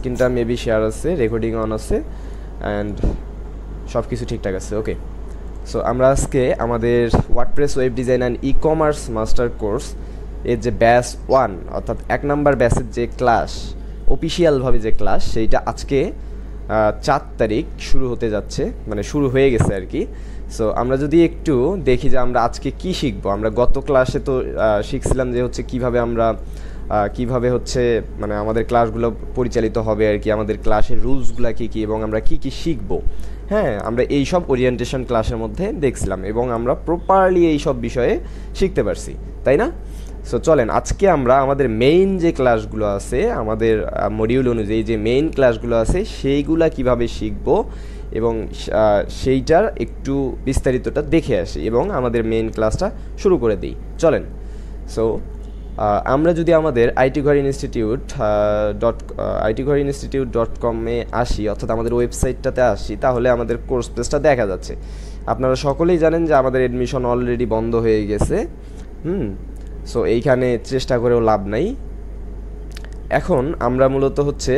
স্ক্রিনটা maybe share আছে, recording on আছে, অ্যান্ড সব কিছু ঠিকঠাক আছে। ওকে, সো আমরা আজকে আমাদের WordPress web design and e commerce master course এর যে ব্যাচ 1 অর্থাৎ 1 নাম্বার ব্যাচের যে ক্লাস, অফিসিয়ালভাবে যে ক্লাস, সেইটা আজকে 4 তারিখ শুরু হতে যাচ্ছে, মানে শুরু হয়ে গেছে আর কি। সো আমরা যদি একটু দেখি যে আমরা আজকে কি শিখবো। আমরা গত ক্লাসে তো শিখছিলাম যে হচ্ছে কিভাবে হচ্ছে মানে আমাদের ক্লাসগুলো পরিচালিত হবে আর কি, আমাদের ক্লাসের রুলসগুলো কী কী এবং আমরা কি কি শিখবো। হ্যাঁ, আমরা এই সব ওরিয়েন্টেশন ক্লাসের মধ্যে দেখছিলাম এবং আমরা প্রপারলি এই সব বিষয়ে শিখতে পারছি, তাই না? সো চলেন আজকে আমরা আমাদের মেইন যে ক্লাসগুলো আছে, আমাদের মডিউল অনুযায়ী যে মেইন ক্লাসগুলো আছে সেইগুলা কিভাবে শিখব এবং সেইটার একটু বিস্তারিতটা দেখে আসি এবং আমাদের মেইন ক্লাসটা শুরু করে দিই। চলেন। সো আমরা যদি আমাদের itঘর-institute.com-এ আসি, অর্থাৎ আমাদের ওয়েবসাইটটাতে আসি, তাহলে আমাদের কোর্স পেজটা দেখা যাচ্ছে। আপনারা সকলেই জানেন যে আমাদের অ্যাডমিশন অলরেডি বন্ধ হয়ে গেছে। সো এইখানে চেষ্টা করেও লাভ নাই। এখন আমরা মূলত হচ্ছে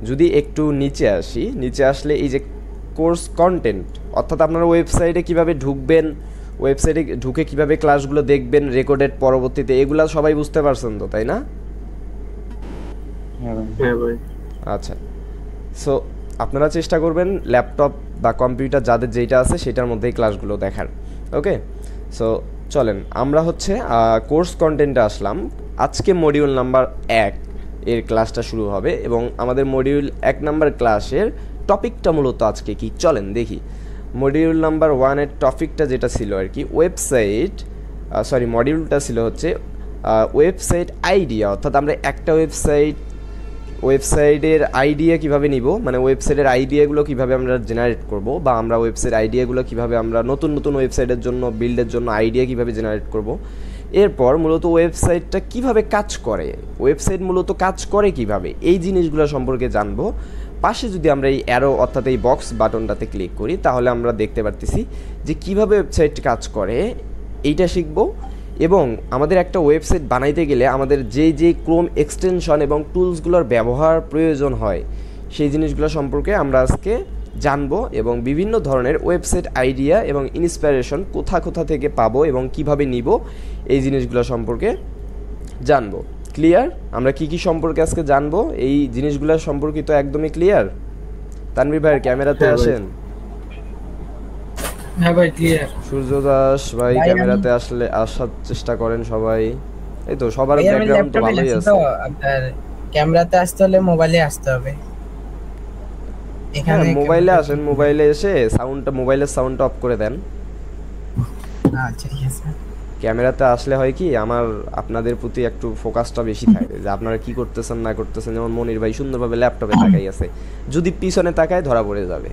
যদি একটু নিচে আসি, নিচে আসলে এই যে কোর্স কন্টেন্ট, অর্থাৎ আপনারা ওয়েবসাইটে কিভাবে ঢুকবেন, ওয়েবসাইটে ঢুকে কিভাবে ক্লাসগুলো দেখবেন রেকর্ডেড পরবর্তীতে, এগুলা সবাই বুঝতে পারছেন তো, তাই না? হ্যাঁ ভাই। আচ্ছা, সো আপনারা চেষ্টা করবেন ল্যাপটপ বা কম্পিউটার যাদের যেটা আছে সেটার মধ্যেই ক্লাসগুলো দেখার। ওকে, সো চলেন আমরা হচ্ছে কোর্স কন্টেন্টে আসলাম। আজকে মডিউল নাম্বার 1 এর ক্লাসটা শুরু হবে এবং আমাদের মডিউল 1 নাম্বার ক্লাসের টপিকটা মূলত আজকে কি, চলেন দেখি। মডিউল নাম্বার 1 এর টপিকটা যেটা ছিল আর কি মডিউলটা ছিল হচ্ছে ওয়েবসাইট আইডিয়া, অর্থাৎ আমরা একটা ওয়েবসাইটের আইডিয়া কিভাবে নিব, মানে ওয়েবসাইটের আইডিয়াগুলো কিভাবে আমরা জেনারেট করব, বা আমরা ওয়েবসাইট আইডিয়াগুলো কিভাবে আমরা নতুন নতুন ওয়েবসাইটের জন্য বিল্ডের জন্য আইডিয়া কিভাবে জেনারেট করব। এরপর মূলত ওয়েবসাইটটা কিভাবে কাজ করে, ওয়েবসাইট মূলত কাজ করে কিভাবে, এই জিনিসগুলো সম্পর্কে জানবো। পাশে যদি আমরা এই অ্যারো অর্থাৎ এই বক্স বাটনটাতে ক্লিক করি তাহলে আমরা দেখতে পারতেছি যে কিভাবে ওয়েবসাইট কাজ করে এইটা শিখবো। এবং আমাদের একটা ওয়েবসাইট বানাইতে গেলে আমাদের যে ক্রোম এক্সটেনশন এবং টুলসগুলোর ব্যবহার প্রয়োজন হয় সেই জিনিসগুলো সম্পর্কে আমরা আজকে জানবো এবং বিভিন্ন ধরনের ওয়েবসাইট আইডিয়া এবং ইন্সপিরেশন কোথা থেকে পাবো এবং কিভাবে নিব এই জিনিসগুলো সম্পর্কে জানবো। ক্লিয়ার? আমরা কি সম্পর্কে আজকে জানবো এই জিনিসগুলো সম্পর্কিত একদমই ক্লিয়ার? তানভীর ভাইয়ের ক্যামেরাতে আসেন। হ্যাঁ ভাই ক্লিয়ার। সূর্য দাস ভাই ক্যামেরাতে আসার চেষ্টা করেন সবাই। এই তো সবার ব্যাকগ্রাউন্ড তো ভালোই আছে। আপনার ক্যামেরাতে আসতে হলে মোবাইলে আসতে হবে। এখানে মোবাইলে আসেন, মোবাইলে এসে মোবাইলের সাউন্ডটা অফ করে দেন। আচ্ছা ঠিক আছে। ক্যামেরাতে আসলে হয় কি আমার আপনাদের প্রতি একটু ফোকাসটা বেশি থাকে যে আপনারা কি করতেছেন না করতেছেন। যেমন মনির ভাই সুন্দরভাবে ল্যাপটপে তাকাই আছে, যদি পিছনে তাকায় ধরা পড়ে যাবে।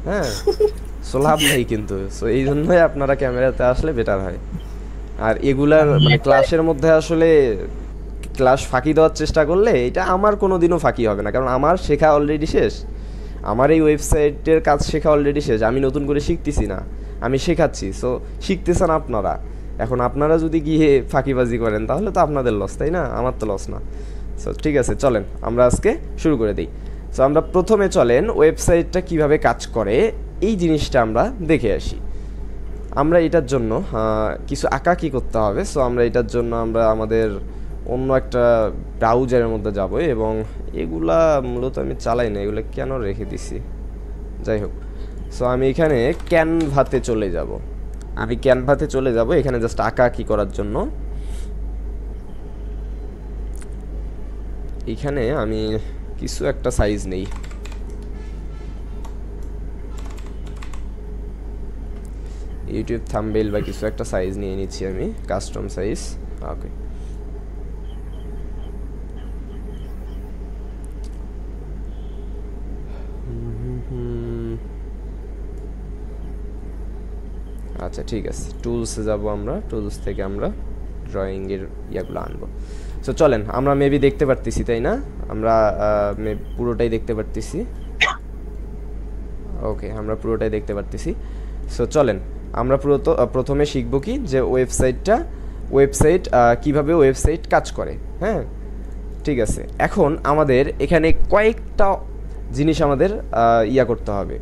হ্যাঁ, সো লাভ নেই কিন্তু। সো এই জন্যই আপনারা ক্যামেরাতে আসলে বেটার হয়। আর এগুলার মানে ক্লাসের মধ্যে আসলে ক্লাস ফাঁকি দেওয়ার চেষ্টা করলে এটা আমার কোনো দিনও ফাঁকি হবে না, কারণ আমার শেখা অলরেডি শেষ। আমার এই ওয়েবসাইটের কাজ শেখা অলরেডি শেষ, আমি নতুন করে শিখতেছি না, আমি শেখাচ্ছি। সো শিখতেছেন আপনারা। এখন আপনারা যদি গিয়ে ফাঁকিবাজি করেন তাহলে তো আপনাদের লস, তাই না? আমার তো লস না। সো ঠিক আছে, চলেন আমরা আজকে শুরু করে দিই। সো আমরা প্রথমে চলেন ওয়েবসাইটটা কিভাবে কাজ করে এই জিনিসটা আমরা দেখে আসি। আমরা এটার জন্য কিছু আঁকাকি করতে হবে। সো আমরা এটার জন্য আমরা আমাদের অন্য একটা ব্রাউজারের মধ্যে যাব এবং এগুলা মূলত আমি চালাই না, এগুলো কেন রেখে দিছি, যাই হোক। সো আমি এখানে ক্যানভাতে চলে যাব, এখানে জাস্ট আঁকাকি করার জন্য। এখানে আমি কিছু একটা সাইজ নেই, ইউটিউব থাম্বনেইল বা কিছু একটা সাইজ নিয়ে নিচ্ছি আমি, কাস্টম সাইজ। ওকে, আচ্ছা ঠিক আছে। টুলসে যাব আমরা, টুলস থেকে আমরা ড্রয়িংয়ের ইয়াগুলো আনবো। সো চলেন আমরা মেবি দেখতে পারতেছি, তাই না? আমরা পুরোটাই দেখতে পারতেছি। ওকে, আমরা পুরোটাই দেখতে পারতেছি। সো চলেন আমরা প্রথমে শিখবো কি যে ওয়েবসাইট কিভাবে ওয়েবসাইট কাজ করে। হ্যাঁ, ঠিক আছে, এখন আমাদের এখানে কয়েকটা জিনিস আমাদের ইয়া করতে হবে।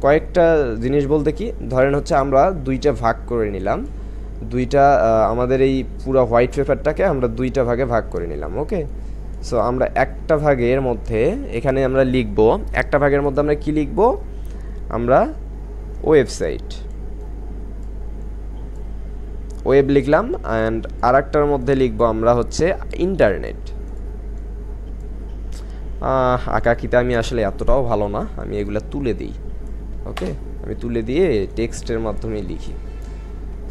কয়েকটা জিনিস বলতে কি, ধরেন হচ্ছে আমরা দুইটা ভাগ করে নিলাম, দুইটা আমাদের এই পুরো হোয়াইট পেপারটাকে আমরা দুইটা ভাগে ভাগ করে নিলাম। ওকে, সো আমরা একটা ভাগের মধ্যে এখানে আমরা লিখব, একটা ভাগের মধ্যে আমরা কি লিখব, আমরা ওয়েবসাইট, ওয়েব লিখলাম, অ্যান্ড আর একটার মধ্যে লিখবো আমরা হচ্ছে ইন্টারনেট। আঁকাকিতে আমি আসলে এতটাও ভালো না, আমি এগুলো তুলে দিই। ওকে, আমি তুলে দিয়ে টেক্সটের মাধ্যমে লিখি।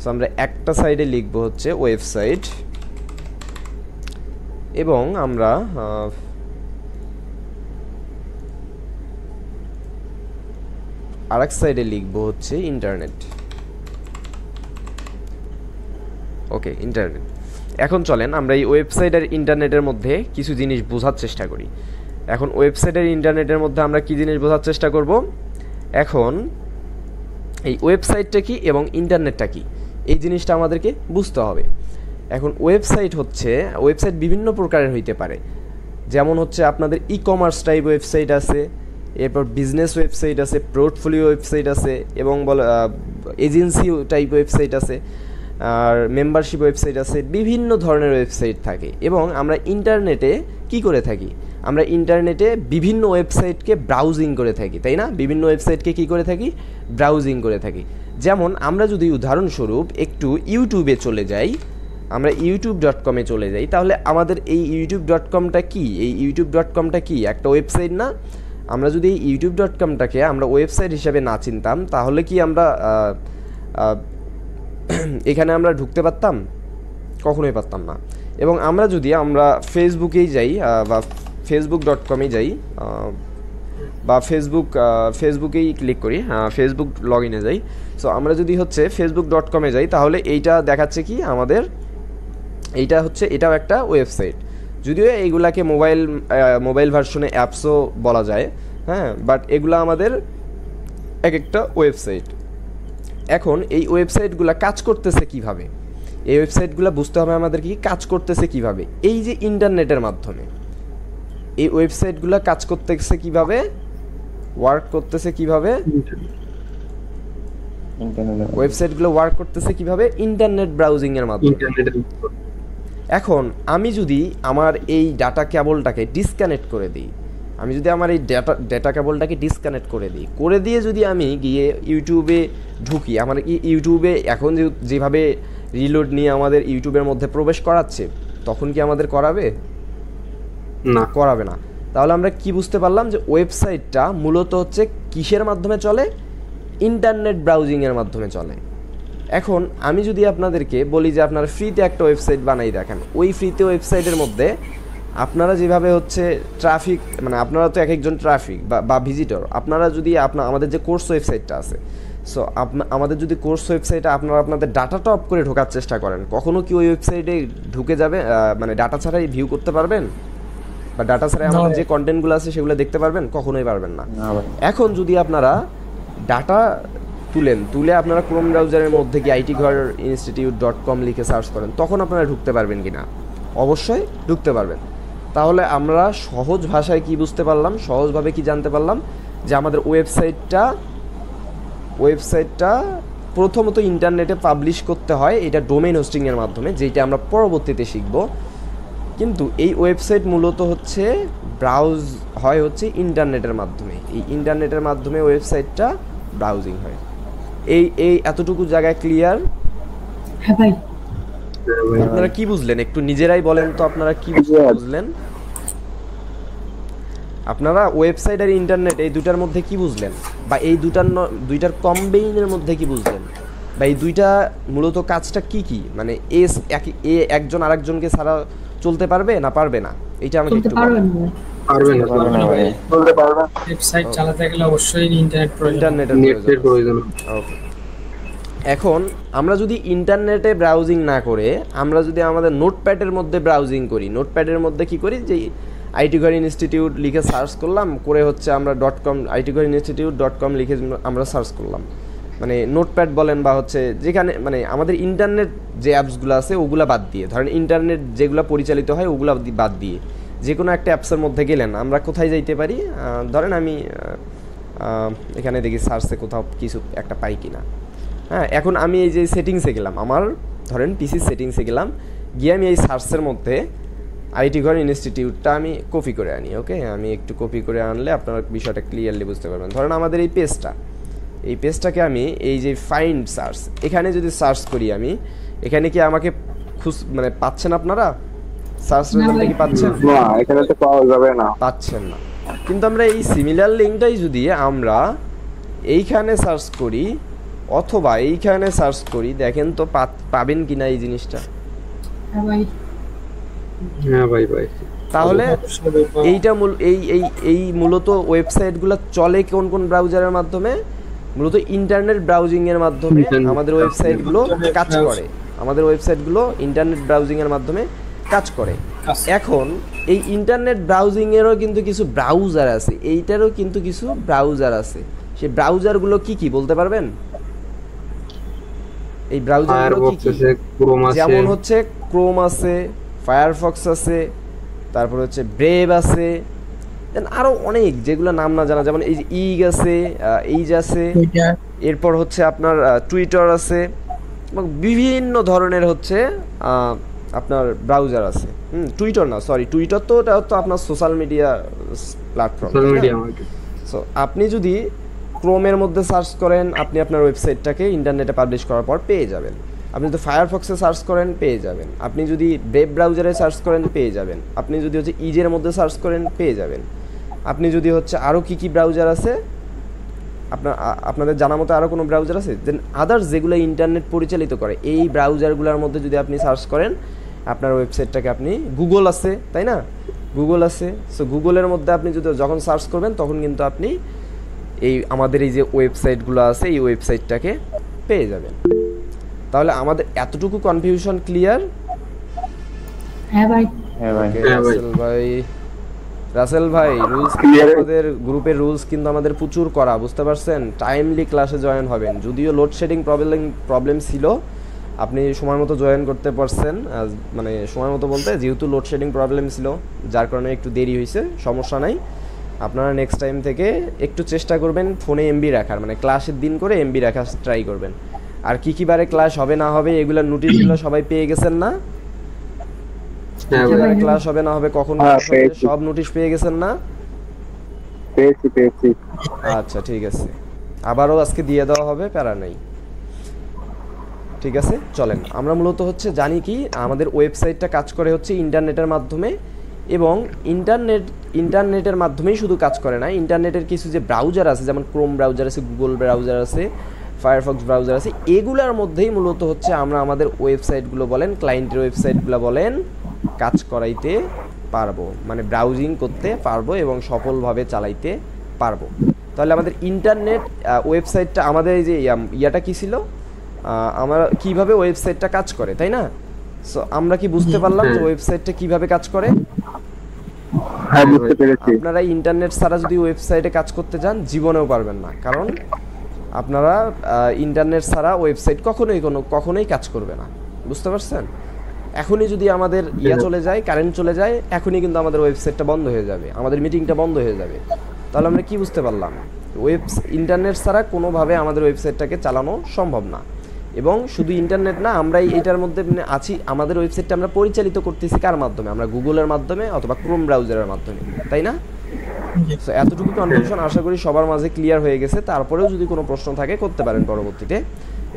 সো আমরা একটা সাইডে লিখবো হচ্ছে ওয়েবসাইট, এবং আমরা আরেক সাইডে লিখবো হচ্ছে ইন্টারনেট। ওকে, ইন্টারনেট। এখন চলেন আমরা এই ওয়েবসাইট আর ইন্টারনেটের মধ্যে কিছু জিনিস বোঝার চেষ্টা করি। এখন ওয়েবসাইট আর ইন্টারনেটের মধ্যে আমরা কি জিনিস বোঝার চেষ্টা করব, এখন এই ওয়েবসাইটটা কি এবং ইন্টারনেটটা কি, এই জিনিসটা আমাদেরকে বুঝতে হবে। এখন ওয়েবসাইট বিভিন্ন প্রকারের হইতে পারে, যেমন হচ্ছে আপনাদের ই কমার্স টাইপ ওয়েবসাইট আছে, এরপর বিজনেস ওয়েবসাইট আছে, পোর্টফোলিও ওয়েবসাইট আছে, এবং এজেন্সি টাইপ ওয়েবসাইট আছে, আর মেম্বারশিপ ওয়েবসাইট আছে, বিভিন্ন ধরনের ওয়েবসাইট থাকে। এবং আমরা ইন্টারনেটে কি করে থাকি, আমরা ইন্টারনেটে বিভিন্ন ওয়েবসাইটকে ব্রাউজিং করে থাকি, তাই না? বিভিন্ন ওয়েবসাইটকে কি করে থাকি, ব্রাউজিং করে থাকি। যেমন আমরা যদি উদাহরণস্বরূপ একটু ইউটিউবে চলে যাই, আমরা youtube.com-এ চলে যাই, তাহলে আমাদের এই youtube.com-টা কি, এই youtube.com-টা কি একটা ওয়েবসাইট না? আমরা যদি এই youtube.com-টাকে আমরা ওয়েবসাইট হিসাবে না চিনতাম, তাহলে কি আমরা এখানে আমরা ঢুকতে পারতাম? কখনোই পারতাম না। এবং আমরা যদি ফেসবুকেই যাই বা facebook.com-এ যাই, বা ফেসবুকেই ক্লিক করি, ফেসবুক লগ ইনে যাই, সো আমরা যদি হচ্ছে facebook.com-এ যাই, তাহলে এইটা দেখাচ্ছে কি আমাদের, এটাও একটা ওয়েবসাইট। যদিও এইগুলাকে মোবাইল ভার্সনে অ্যাপসও বলা যায়, হ্যাঁ, বাট এগুলা আমাদের এক একটা ওয়েবসাইট। এখন এই ওয়েবসাইটগুলো কাজ করতেছে কিভাবে, এই ওয়েবসাইটগুলো বুঝতে হবে আমাদের কি কাজ করতেছে কিভাবে। এই যে ইন্টারনেটের মাধ্যমে এই ওয়েবসাইটগুলো কাজ করতেছে কিভাবে, ওয়ার্ক করতেছে কিভাবে, ওয়েবসাইটগুলো ওয়ার্ক করতেছে কিভাবে, ইন্টারনেট ব্রাউজিং এর মাধ্যমে। এখন আমি যদি আমার এই ডাটা কেবলটাকে ডিসকানেক্ট করে দিই, আমি যদি আমার এই ডেটা কেবলটাকে ডিসকানেক্ট করে দিয়ে যদি আমি গিয়ে ইউটিউবে ঢুকি, আমার ইউটিউবে এখন যেভাবে রিলোড নিয়ে আমাদের ইউটিউবের মধ্যে প্রবেশ করাচ্ছে, তখন কি আমাদের করাবে? না, করাবে না। তাহলে আমরা কি বুঝতে পারলাম যে ওয়েবসাইটটা মূলত হচ্ছে কিসের মাধ্যমে চলে, ইন্টারনেট ব্রাউজিংয়ের মাধ্যমে চলে। এখন আমি যদি আপনাদেরকে বলি যে আপনারা ফ্রিতে একটা ওয়েবসাইট বানাই দেখেন, ওই ফ্রিতে ওয়েবসাইটের মধ্যে আপনারা যেভাবে হচ্ছে ট্রাফিক, মানে আপনারা তো এক একজন ট্রাফিক বা ভিজিটর, আপনারা যদি আমাদের যে কোর্স ওয়েবসাইটটা আছে, সো আমাদের যদি কোর্স ওয়েবসাইটে আপনারা আপনাদের ডাটাটা অফ করে ঢোকার চেষ্টা করেন, কখনো কি ওই ওয়েবসাইটে ঢুকে যাবে, মানে ডাটা ছাড়াই ভিউ করতে পারবেন, বা ডাটা ছাড়াই আমাদের যে কন্টেন্টগুলো আছে সেগুলো দেখতে পারবেন? কখনোই পারবেন না। এখন যদি আপনারা ডাটা তুলে আপনারা ক্রোম ব্রাউজারের মধ্যে কি itghar.institute.com লিখে সার্চ করেন, তখন আপনারা ঢুকতে পারবেন কি না? অবশ্যই ঢুকতে পারবেন। তাহলে আমরা সহজ ভাষায় কি বুঝতে পারলাম, সহজভাবে কি জানতে পারলাম যে আমাদের ওয়েবসাইটটা প্রথমত ইন্টারনেটে পাবলিশ করতে হয়, এটা ডোমেইন হোস্টিংয়ের মাধ্যমে, যেটা আমরা পরবর্তীতে শিখব। কিন্তু এই ওয়েবসাইট মূলত হচ্ছে ব্রাউজ হয় হচ্ছে ইন্টারনেটের মাধ্যমে, এই ইন্টারনেটের মাধ্যমে ওয়েবসাইটটা ব্রাউজিং হয়। এই এতটুকু জায়গায় ক্লিয়ার? হ্যাঁ ভাই। আপনারা কি বুঝলেন একটু নিজেরাই বলেন তো, আপনারা কি বুঝলেন? আপনারা ওয়েবসাইট আর ইন্টারনেট এই দুটার মধ্যে কি বুঝলেন, বা এই দুইটার কম্বাইনের মধ্যে কি বুঝলেন, বা এই দুইটা মূলত কাজটা কি, মানে একজন আরেকজনকে ছাড়া চলতে পারবে না পারবে না, এটা আমাকে একটু বলেন। ওয়েবসাইট চালাতে গেলে অবশ্যই ইন্টারনেটের প্রয়োজন। ওকে, এখন আমরা যদি ইন্টারনেটে ব্রাউজিং না করে আমরা যদি আমাদের নোটপ্যাডের মধ্যে ব্রাউজিং করি, নোটপ্যাডের মধ্যে কি করি, যে itghar ইনস্টিটিউট লিখে সার্চ করলাম, করে হচ্ছে আমরা .com itghar.institute.com লিখে আমরা সার্চ করলাম, মানে নোটপ্যাড বলেন বা হচ্ছে যেখানে, মানে আমাদের ইন্টারনেট যে অ্যাপসগুলো আছে ওগুলা বাদ দিয়ে, ধরেন ইন্টারনেট যেগুলো পরিচালিত হয় ওগুলা বাদ দিয়ে যে কোনো একটা অ্যাপসের মধ্যে গেলেন, আমরা কোথায় যাইতে পারি? ধরেন আমি এখানে দেখি সার্চে কোথাও কিছু একটা পাই কিনা। হ্যাঁ, এখন আমি এই যে সেটিংসে গেলাম, আমার ধরেন পিসি সেটিংসে গেলাম, গিয়ে আমি এই সার্চের মধ্যে আইটি ঘর ইনস্টিটিউটটা আমি কপি করে আনি। ওকে, আমি একটু কপি করে আনলে আপনারা বিষয়টা ক্লিয়ারলি বুঝতে পারবেন। ধরেন আমাদের এই পেজটাকে আমি এই যে ফাইন্ড সার্চ, এখানে যদি সার্চ করি আমি, এখানে কি আমাকে মানে পাচ্ছেন আপনারা? সার্চ রেজাল্টে কি পাচ্ছেন? না, এখানে তো পাওয়া যাবে না। পাচ্ছেন না। কিন্তু আমরা এই সিমিলার লিঙ্কটাই যদি আমরা এইখানে সার্চ করি অথবা এইখানে সার্চ করি, দেখেন তো পাবেন কিনা এই জিনিসটা। হ্যাঁ ভাই ভাই। তাহলে এইটা এই মূলত ওয়েবসাইটগুলো চলে কোন কোন ব্রাউজারের মাধ্যমে? মূলত ইন্টারনেট ব্রাউজিং এর মাধ্যমে আমাদের ওয়েবসাইটগুলো কাজ করে। আমাদের ওয়েবসাইটগুলো ইন্টারনেট ব্রাউজিং এর মাধ্যমে কাজ করে। এখন এই ইন্টারনেট ব্রাউজিং এরও কিন্তু কিছু ব্রাউজার আছে, এইটারও কিন্তু কিছু ব্রাউজার আছে। সেই ব্রাউজারগুলো কি কি বলতে পারবেন? এই ব্রাউজারগুলো কি কি? যেমন হচ্ছে ক্রোম আছে, ফায়ারফক্স আছে, তারপর হচ্ছে ব্রেভ আছে, দেন আরও অনেক যেগুলো নাম না জানা, যেমন এই যে এইজ আছে, এরপর হচ্ছে আপনার টুইটার আছে, এবং বিভিন্ন ধরনের হচ্ছে আপনার ব্রাউজার আছে। টুইটার না, সরি, টুইটার তো ওটা তো আপনার সোশ্যাল মিডিয়া প্ল্যাটফর্ম। সো আপনি যদি ক্রোমের মধ্যে সার্চ করেন, আপনি আপনার ওয়েবসাইটটাকে ইন্টারনেটে পাবলিশ করার পর পেয়ে যাবেন। আপনি যদি ফায়ারফক্সে সার্চ করেন পেয়ে যাবেন, আপনি যদি ব্রেভ ব্রাউজারে সার্চ করেন পেয়ে যাবেন, আপনি যদি হচ্ছে ইজের মধ্যে সার্চ করেন পেয়ে যাবেন, আপনি যদি হচ্ছে আরও কী কী ব্রাউজার আছে আপনাদের জানা মতো আরও কোনো ব্রাউজার আছে দেন আদার্স যেগুলো ইন্টারনেট পরিচালিত করে, এই ব্রাউজারগুলোর মধ্যে যদি আপনি সার্চ করেন আপনার ওয়েবসাইটটাকে আপনি, গুগল আছে তাই না, গুগল আছে, সো গুগলের মধ্যে আপনি যদি যখন সার্চ করবেন তখন কিন্তু আপনি এই আমাদের এই যে ওয়েবসাইটগুলো আছে এই ওয়েবসাইটটাকে পেয়ে যাবেন। তাহলে আমাদের এতটুকু কনফিউশন ক্লিয়ার? হ্যাঁ ভাই। রাসেল ভাই রুলস, আমাদের গ্রুপের রুলস কিন্তু আমাদের প্রচুর করা, বুঝতে পারছেন? টাইমলি ক্লাসে জয়েন হবেন। যদিও লোডশেডিং প্রবলেম ছিল, আপনি সময় মতো জয়েন করতে পারছেন, মানে সময় মতো বলতে যেহেতু লোডশেডিং প্রবলেম ছিল যার কারণে একটু দেরি হয়েছে, সমস্যা নাই। আপনারা নেক্সট টাইম থেকে একটু চেষ্টা করবেন ফোনে এমবি রাখার, মানে ক্লাসের দিন করে এমবি রাখার ট্রাই করবেন। আর কি কি বারে ক্লাস হবে না হবে এগুলা নোটিশগুলো সবাই পেয়ে গেছেন না? ক্লাস হবে না হবে কখন সব নোটিশ পেয়ে গেছেন না? পেয়েছি। আচ্ছা ঠিক আছে, আবারও আজকে দিয়ে দেওয়া হবে, প্যারা নাই। ঠিক আছে, চলেন আমরা মূলত হচ্ছে জানি কি আমাদের ওয়েবসাইটটা কাজ করে হচ্ছে ইন্টারনেটের মাধ্যমে, এবং ইন্টারনেটের মাধ্যমেই শুধু কাজ করে না, ইন্টারনেটের কিছু যে ব্রাউজার আছে যেমন ক্রোম ব্রাউজার আছে, গুগল ব্রাউজার আছে, ফায়ারফক্স ব্রাউজার আছে, এগুলার মধ্যেই মূলত হচ্ছে আমরা আমাদের ওয়েবসাইটগুলো বলেন, ক্লায়েন্টের ওয়েবসাইটগুলো বলেন, কাজ করাইতে পারবো, মানে ব্রাউজিং করতে পারবো এবং সফলভাবে চালাইতে পারবো। তাহলে আমাদের ইন্টারনেট ওয়েবসাইটটা, আমাদের এই যে ইয়াটা কী ছিল, আমরা কিভাবে ওয়েবসাইটটা কাজ করে, তাই না? সো আমরা কি বুঝতে পারলাম যে ওয়েবসাইটটা কিভাবে কাজ করে? হ্যাঁ, বুঝতে পেরেছি। আপনারা ইন্টারনেট ছাড়া যদি ওয়েবসাইটে কাজ করতে যান জীবনেও পারবেন না, কারণ আপনারা ইন্টারনেট ছাড়া ওয়েবসাইট কখনোই কাজ করবে না, বুঝতে পারছেন? এখনই যদি আমাদের চলে যায়, কারেন্ট চলে যায়, এখনই কিন্তু আমাদের ওয়েবসাইটটা বন্ধ হয়ে যাবে, আমাদের মিটিংটা বন্ধ হয়ে যাবে। তাহলে আমরা কি বুঝতে পারলাম? ইন্টারনেট ছাড়া কোনোভাবে আমাদের ওয়েবসাইটটাকে চালানো সম্ভব না। এবং শুধু ইন্টারনেট না, আমরা এইটার মধ্যে আছি, আমাদের ওয়েবসাইটটা আমরা পরিচালিত করতেছি কার মাধ্যমে? আমরা গুগলের মাধ্যমে অথবা ক্রোম ব্রাউজারের মাধ্যমে, তাই না? সো এতটুকু কনফিউশন আশা করি সবার মাঝে ক্লিয়ার হয়ে গেছে। তারপরেও যদি কোনো প্রশ্ন থাকে করতে পারেন পরবর্তীতে,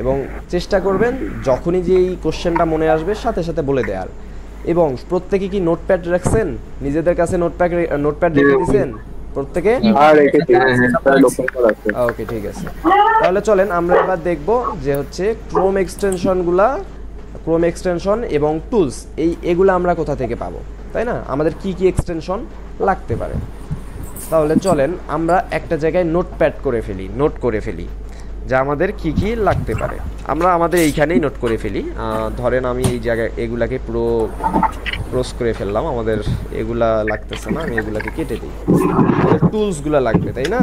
এবং চেষ্টা করবেন যখনই যে এই কোশ্চেনটা মনে আসবে সাথে সাথে বলে দেওয়ার। এবং প্রত্যেকে কি নোটপ্যাড রাখছেন নিজেদের কাছে? নোটপ্যাড রেখে দিয়েছেন প্রত্যেকে? ওকে, ঠিক আছে। তাহলে চলেন আমরা এবার দেখব যে হচ্ছে ক্রোম এক্সটেনশন এবং টুলস, এগুলো আমরা কোথা থেকে পাবো, তাই না? আমাদের কি কি এক্সটেনশন লাগতে পারে। তাহলে চলেন আমরা একটা জায়গায় নোট করে ফেলি যা আমাদের কি কি লাগতে পারে। আমরা আমাদের এইখানেই নোট করে ফেলি। ধরেন আমি এই জায়গায় এগুলাকে পুরো ক্রস করে ফেললাম, আমাদের এগুলা লাগতেছে না, আমি এগুলাকে কেটে দিই। আমাদের টুলসগুলো লাগবে, তাই না?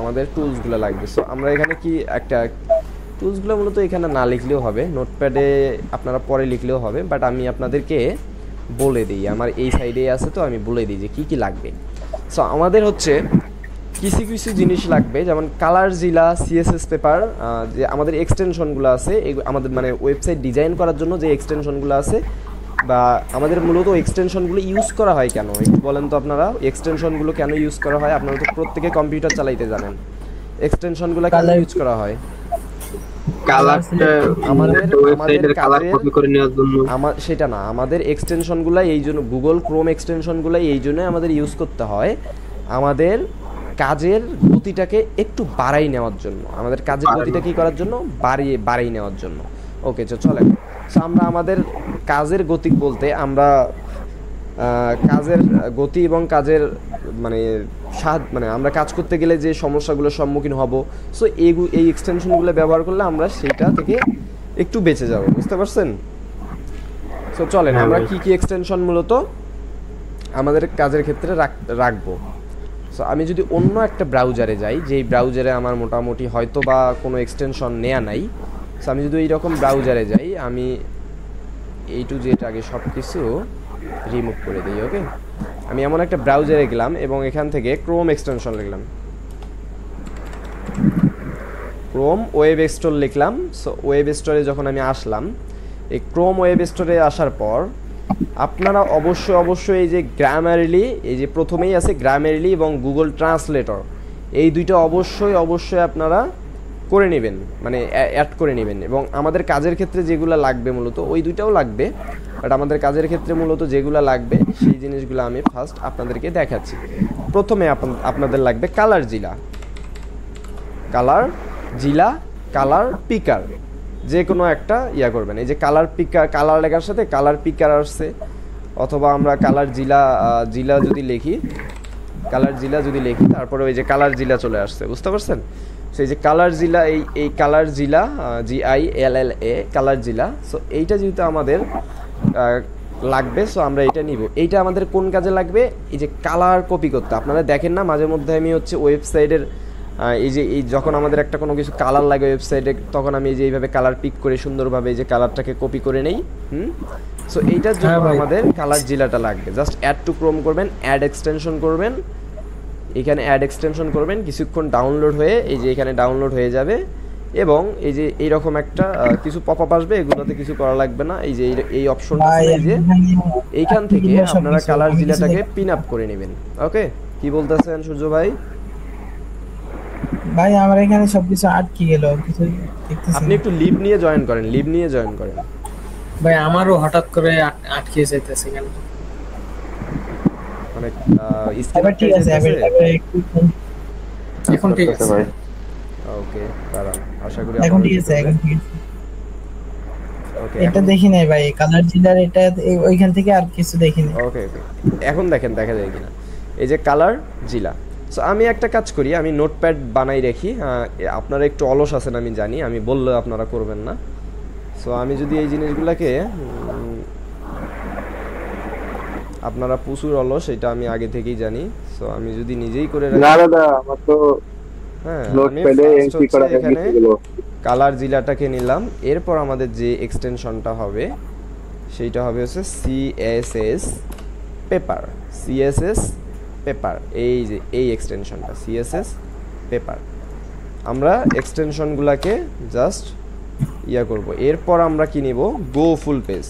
আমাদের টুলসগুলো লাগবে। সো আমরা এখানে কি একটা টুলসগুলো মূলত এখানে না লিখলেও হবে, নোটপ্যাডে আপনারা পরে লিখলেও হবে, বাট আমি আপনাদেরকে বলে দিই, আমার এই সাইডে আছে তো আমি বলে দিই যে কী কী লাগবে। সো আমাদের হচ্ছে কিছু কিছু জিনিস লাগবে, যেমন কালার জিলা, সিএসএস পেপার, যে আমাদের এক্সটেনশনগুলো আছে আমাদের মানে ওয়েবসাইট ডিজাইন করার জন্য যে এক্সটেনশনগুলো আছে, বা আমাদের মূলত এক্সটেনশনগুলো ইউজ করা হয় কেন একটু বলেন তো আপনারা, এক্সটেনশনগুলো কেন ইউজ করা হয়? আপনারা তো প্রত্যেকে কম্পিউটার চালাইতে জানেন, এক্সটেনশনগুলো কেন ইউজ করা হয়? কালারটা আমাদের ওয়েবসাইটের কালার কাজের- কপি করে নেওয়ার জন্য। সেটা না, আমাদের এক্সটেনশনগুলো এই জন্য, গুগল ক্রোম এক্সটেনশনগুলো এই জন্য আমাদের ইউজ করতে হয়, আমাদের কাজের গতিটাকে একটু বাড়াই নেওয়ার জন্য, আমাদের কাজের গতিটা কি করার জন্য, বাড়াই নেওয়ার জন্য। ওকে, চলেন। সো আমরা আমাদের কাজের গতি বলতে আমরা কাজের গতি এবং কাজের মানে মানে আমরা কাজ করতে গেলে যে সমস্যাগুলোর সম্মুখীন হব, সো এই এক্সটেনশনগুলো ব্যবহার করলে আমরা সেইটা থেকে একটু বেঁচে যাব, বুঝতে পারছেন? সো চলেন আমরা কি কি এক্সটেনশন মূলত আমাদের কাজের ক্ষেত্রে রাখবো। সো আমি যদি অন্য একটা ব্রাউজারে যাই, যেই ব্রাউজারে আমার মোটামুটি হয়তো বা কোনো এক্সটেনশন নেওয়া নাই, সো আমি যদি এইরকম ব্রাউজারে যাই, আমি এই টু জেড আগে সব কিছু রিমুভ করে দিই। ওকে, আমি এমন একটা ব্রাউজারে গেলাম এবং এখান থেকে ক্রোম এক্সটেনশন লিখলাম, ক্রোম ওয়েব স্টোর লিখলাম। সো ওয়েব স্টোরে যখন আমি আসলাম, এই ক্রোম ওয়েব স্টোরে আসার পর আপনারা অবশ্যই এই যে গ্রামারলি, এই যে প্রথমেই আছে গ্রামারলি এবং গুগল ট্রান্সলেটর, এই দুইটা অবশ্যই আপনারা করে নেবেন, মানে অ্যাড করে নেবেন। এবং আমাদের কাজের ক্ষেত্রে যেগুলো লাগবে মূলত ওই দুইটাও লাগবে, বাট আমাদের কাজের ক্ষেত্রে মূলত যেগুলো লাগবে সেই জিনিসগুলো আমি ফার্স্ট আপনাদেরকে দেখাচ্ছি। প্রথমে আপনাদের লাগবে কালার জিলা, কালার পিকার, যে কোনো একটা করবেন। এই যে কালার পিকার, কালার লেখার সাথে কালার পিকার আসছে, অথবা আমরা কালার জিলা যদি লিখি, তারপরে ওই যে কালার জিলা চলে আসছে, বুঝতে পারছেন? সেই যে কালার জিলা, এই কালার জিলা, GILLA কালার জিলা। সো এইটা যেহেতু আমাদের লাগবে, সো আমরা এটা নিব। এইটা আমাদের কোন কাজে লাগবে? এই যে কালার কপি করতে। আপনারা দেখেন না মাঝে মধ্যে আমি হচ্ছে ওয়েবসাইটের এই যখন আমাদের একটা কোনো কিছু কালার লাগে ওয়েবসাইটে, তখন আমি এই যে এইভাবে কালার পিক করে সুন্দরভাবে এই যে কালারটাকে কপি করে নেই। সো এইটার জন্য আমাদের কালার জিলাটা লাগবে। জাস্ট অ্যাড টু ক্রোম করবেন, অ্যাড এক্সটেনশন করবেন, এখানে অ্যাড এক্সটেনশন করবেন, কিছুক্ষণ ডাউনলোড হয়ে এই যে এখানে ডাউনলোড হয়ে যাবে, এবং এই যে এইরকম একটা কিছু পপ আপ আসবে, এগুলোতে কিছু করা লাগবে না। এই যে এই অপশনটা এই যে এইখান থেকে আপনারা কালার জিলাটাকে পিন আপ করে নেবেন। ওকে, কি বলতেছেন সূর্য ভাই? ভাই আমার এখানে সবকিছু আটকে গেল, কিছু দেখতেছি আপনি একটু লিভ নিয়ে জয়েন করেন, ভাই আমারও হঠাৎ করে আটকে যাইতেছে কেন? মানে এবার ঠিক আছে, এবার একটু এখন ঠিক আছে ভাই। ওকে, দাঁড়ান, আশা করি এখন ঠিক আছে, এখন ঠিক আছে। ওকে, এটা দেখি নাই ভাই, কালার জিলার এটা ওইখান থেকে আর কিছু দেখি নাই। ওকে, এখন দেখেন দেখা যায় কিনা। এই যে কালার জিলা। সো আমি একটা কাজ করি, আমি নোটপ্যাড বানাই রাখি। আপনারা একটু অলস আছেন আমি জানি, আমি বললে আপনারা করবেন না। সো আমি যদি এই জিনিসগুলোকে, আপনারা প্রচুর অলস, এটা আমি আগে থেকেই জানি। সো আমি যদি নিজেই করে রাখি, না দাদা, আমার তো হ্যাঁ, আমি নোটপ্যাডে first এন্ট্রি হচ্ছে করা এখানে হয়েছিল। কালার জিলাটাকে নিলাম। এরপর আমাদের যে এক্সটেনশনটা হবে সেইটা হবে হচ্ছে CSS পেপার, এই যে এই এক্সটেনশনটা CSS পেপার। আমরা এক্সটেনশনগুলোকে জাস্ট করব। এরপর আমরা কি নিব? গো ফুল পেজ।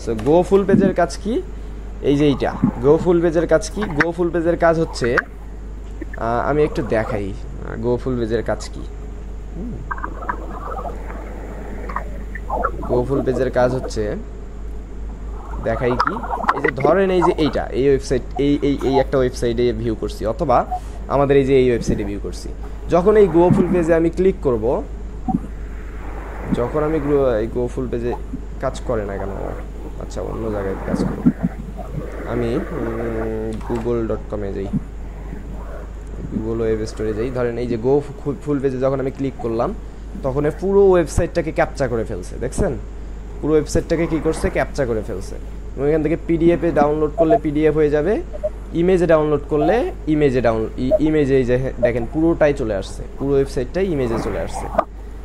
সো গো ফুল পেজের কাজ কি? এই যে এইটা গো ফুল পেজের কাজ কি? গো ফুল পেজের কাজ হচ্ছে, আমি একটু দেখাই গো ফুল পেজের কাজ কি। গো ফুল পেজের কাজ হচ্ছে, দেখাই কি, এই যে ধরেন এই যে এইটা, এই ওয়েবসাইট, এই একটা ওয়েবসাইটে ভিউ করছি, অথবা আমাদের এই যে এই ওয়েবসাইটে ভিউ করছি। যখন এই গো ফুল পেজে আমি ক্লিক করব, যখন আমি এই গো ফুল পেজে কাজ করে না কেন, আচ্ছা অন্য জায়গায় কাজ করব। আমি google.com-এ যাই, গুগল ওয়েব স্টোরে যাই। ধরেন এই যে গো ফুল পেজে যখন আমি ক্লিক করলাম, তখন পুরো ওয়েবসাইটটাকে ক্যাপচার করে ফেলছে, দেখছেন? পুরো ওয়েবসাইটটাকে কি করছে? ক্যাপচার করে ফেলছে। এবং এখান থেকে পিডিএফে ডাউনলোড করলে পিডিএফ হয়ে যাবে, ইমেজে ডাউনলোড করলে ইমেজে এই যে দেখেন পুরোটাই চলে আসছে, পুরো ওয়েবসাইটটাই ইমেজে চলে আসছে,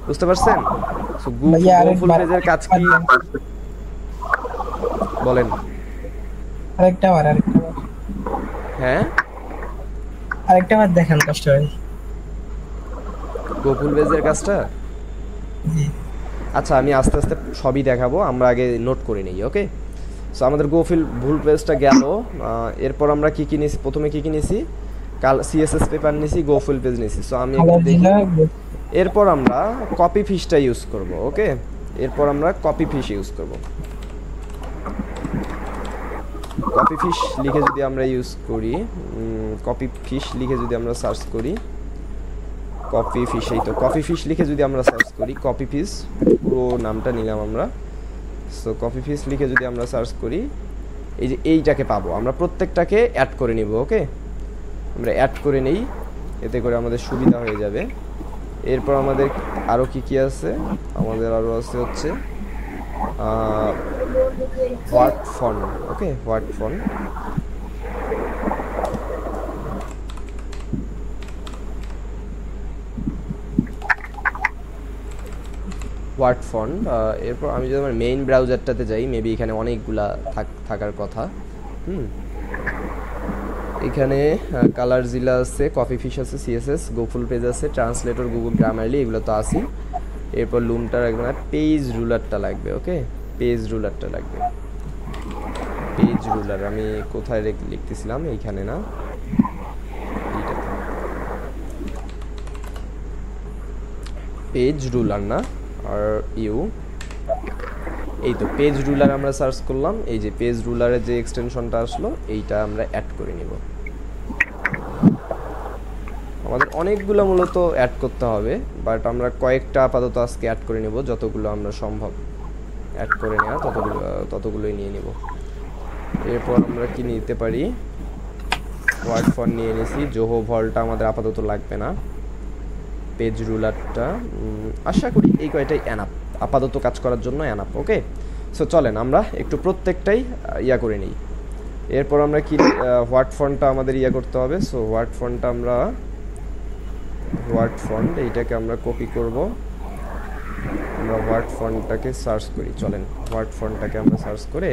বুঝতে পারছেন? সো ভাইয়া, ফুল আরেকবার- পেজের কাজ কি বলেন? আরেকটা বার হ্যাঁ, দেখান কষ্ট হয়। গোকুল পেজের কাজটা জি। আচ্ছা আমি আস্তে আস্তে সবই দেখাবো, আমরা আগে নোট করে নিই। ওকে, সো আমাদের ভুল পেজটা গেল। এরপর আমরা কি কি নিয়েছি, প্রথমে কি কি নিয়েছি, সিএসএস পেপার নিয়েছি, গোফুল পেজ নিয়েছি। সো আমি একটু কালার দেখি। জিলা এরপর আমরা কপি ফিশটা ইউজ করব। ওকে, এরপর আমরা কপি ফিশ ইউজ করব। কপি ফিশ লিখে যদি আমরা ইউজ করি, কপি ফিশ লিখে যদি আমরা সার্চ করি, কপি ফিশ, এই তো কপি ফিশ লিখে যদি আমরা সার্চ করি, কপি ফিশ পুরো নামটা নিলাম আমরা। সো কপি ফিশ লিখে যদি আমরা সার্চ করি, এই যে এইটাকে পাবো, আমরা প্রত্যেকটাকে অ্যাড করে নিব। ওকে, আমরা অ্যাড করে নেই, এতে করে আমাদের সুবিধা হয়ে যাবে। এরপর আমাদের আরও কি কি আছে, আমাদের আরও আছে হচ্ছে what font. Okay, what font, what font. এরপর আমি যদি আমার মেইন ব্রাউজারটাতে যাই, মেবি এখানে অনেকগুলা থাকার কথা। এখানে কালার জিলা আছে, কপি ফিশ আছে, সিএসএস, গোফুল পেজ আছে, ট্রান্সলেটর, গুগল গ্রামারলি, এগুলো তো আছে। এরপর লুমটা রাখবে না, পেজ রুলারটা লাগবে। ওকে, পেজ রুলারটা লাগবে, পেজ রুলার আমি কোথায় লিখতেছিলাম, এইখানে না, এইটাতে পেজ রুলার না, আর এই তো পেজ রুলার আমরা সার্চ করলাম, এই যে পেজ রুলারের যে এক্সটেনশনটা আসলো এইটা আমরা অ্যাড করে নিব। আমাদের অনেকগুলো মূলত অ্যাড করতে হবে, বাট আমরা কয়েকটা আপাতত আজকে অ্যাড করে নেব, যতগুলো আমরা সম্ভব অ্যাড করে নেওয়া ততগুলোই নিয়ে নেব। এরপর আমরা কি নিতে পারি, ওয়ার্ড ফন্ট নিয়ে নিয়েছি, জোহো ভলটা আমাদের আপাতত লাগবে না, পেজ রুলারটা আশা করি এই কয়টাই এনাফ, আপাতত কাজ করার জন্য এনাফ। ওকে, সো চলেন আমরা একটু প্রত্যেকটাই ইয়া করে নিই। এরপর আমরা কি হোয়াট ফন্টটা আমাদের ইয়া করতে হবে। সো হোয়াট ফন্টটা আমরা হোয়াট ফন্ট এইটাকে আমরা কপি করব, আমরা হোয়াট ফন্টটাকে সার্চ করি। চলেন হোয়াট ফন্টটাকে আমরা সার্চ করে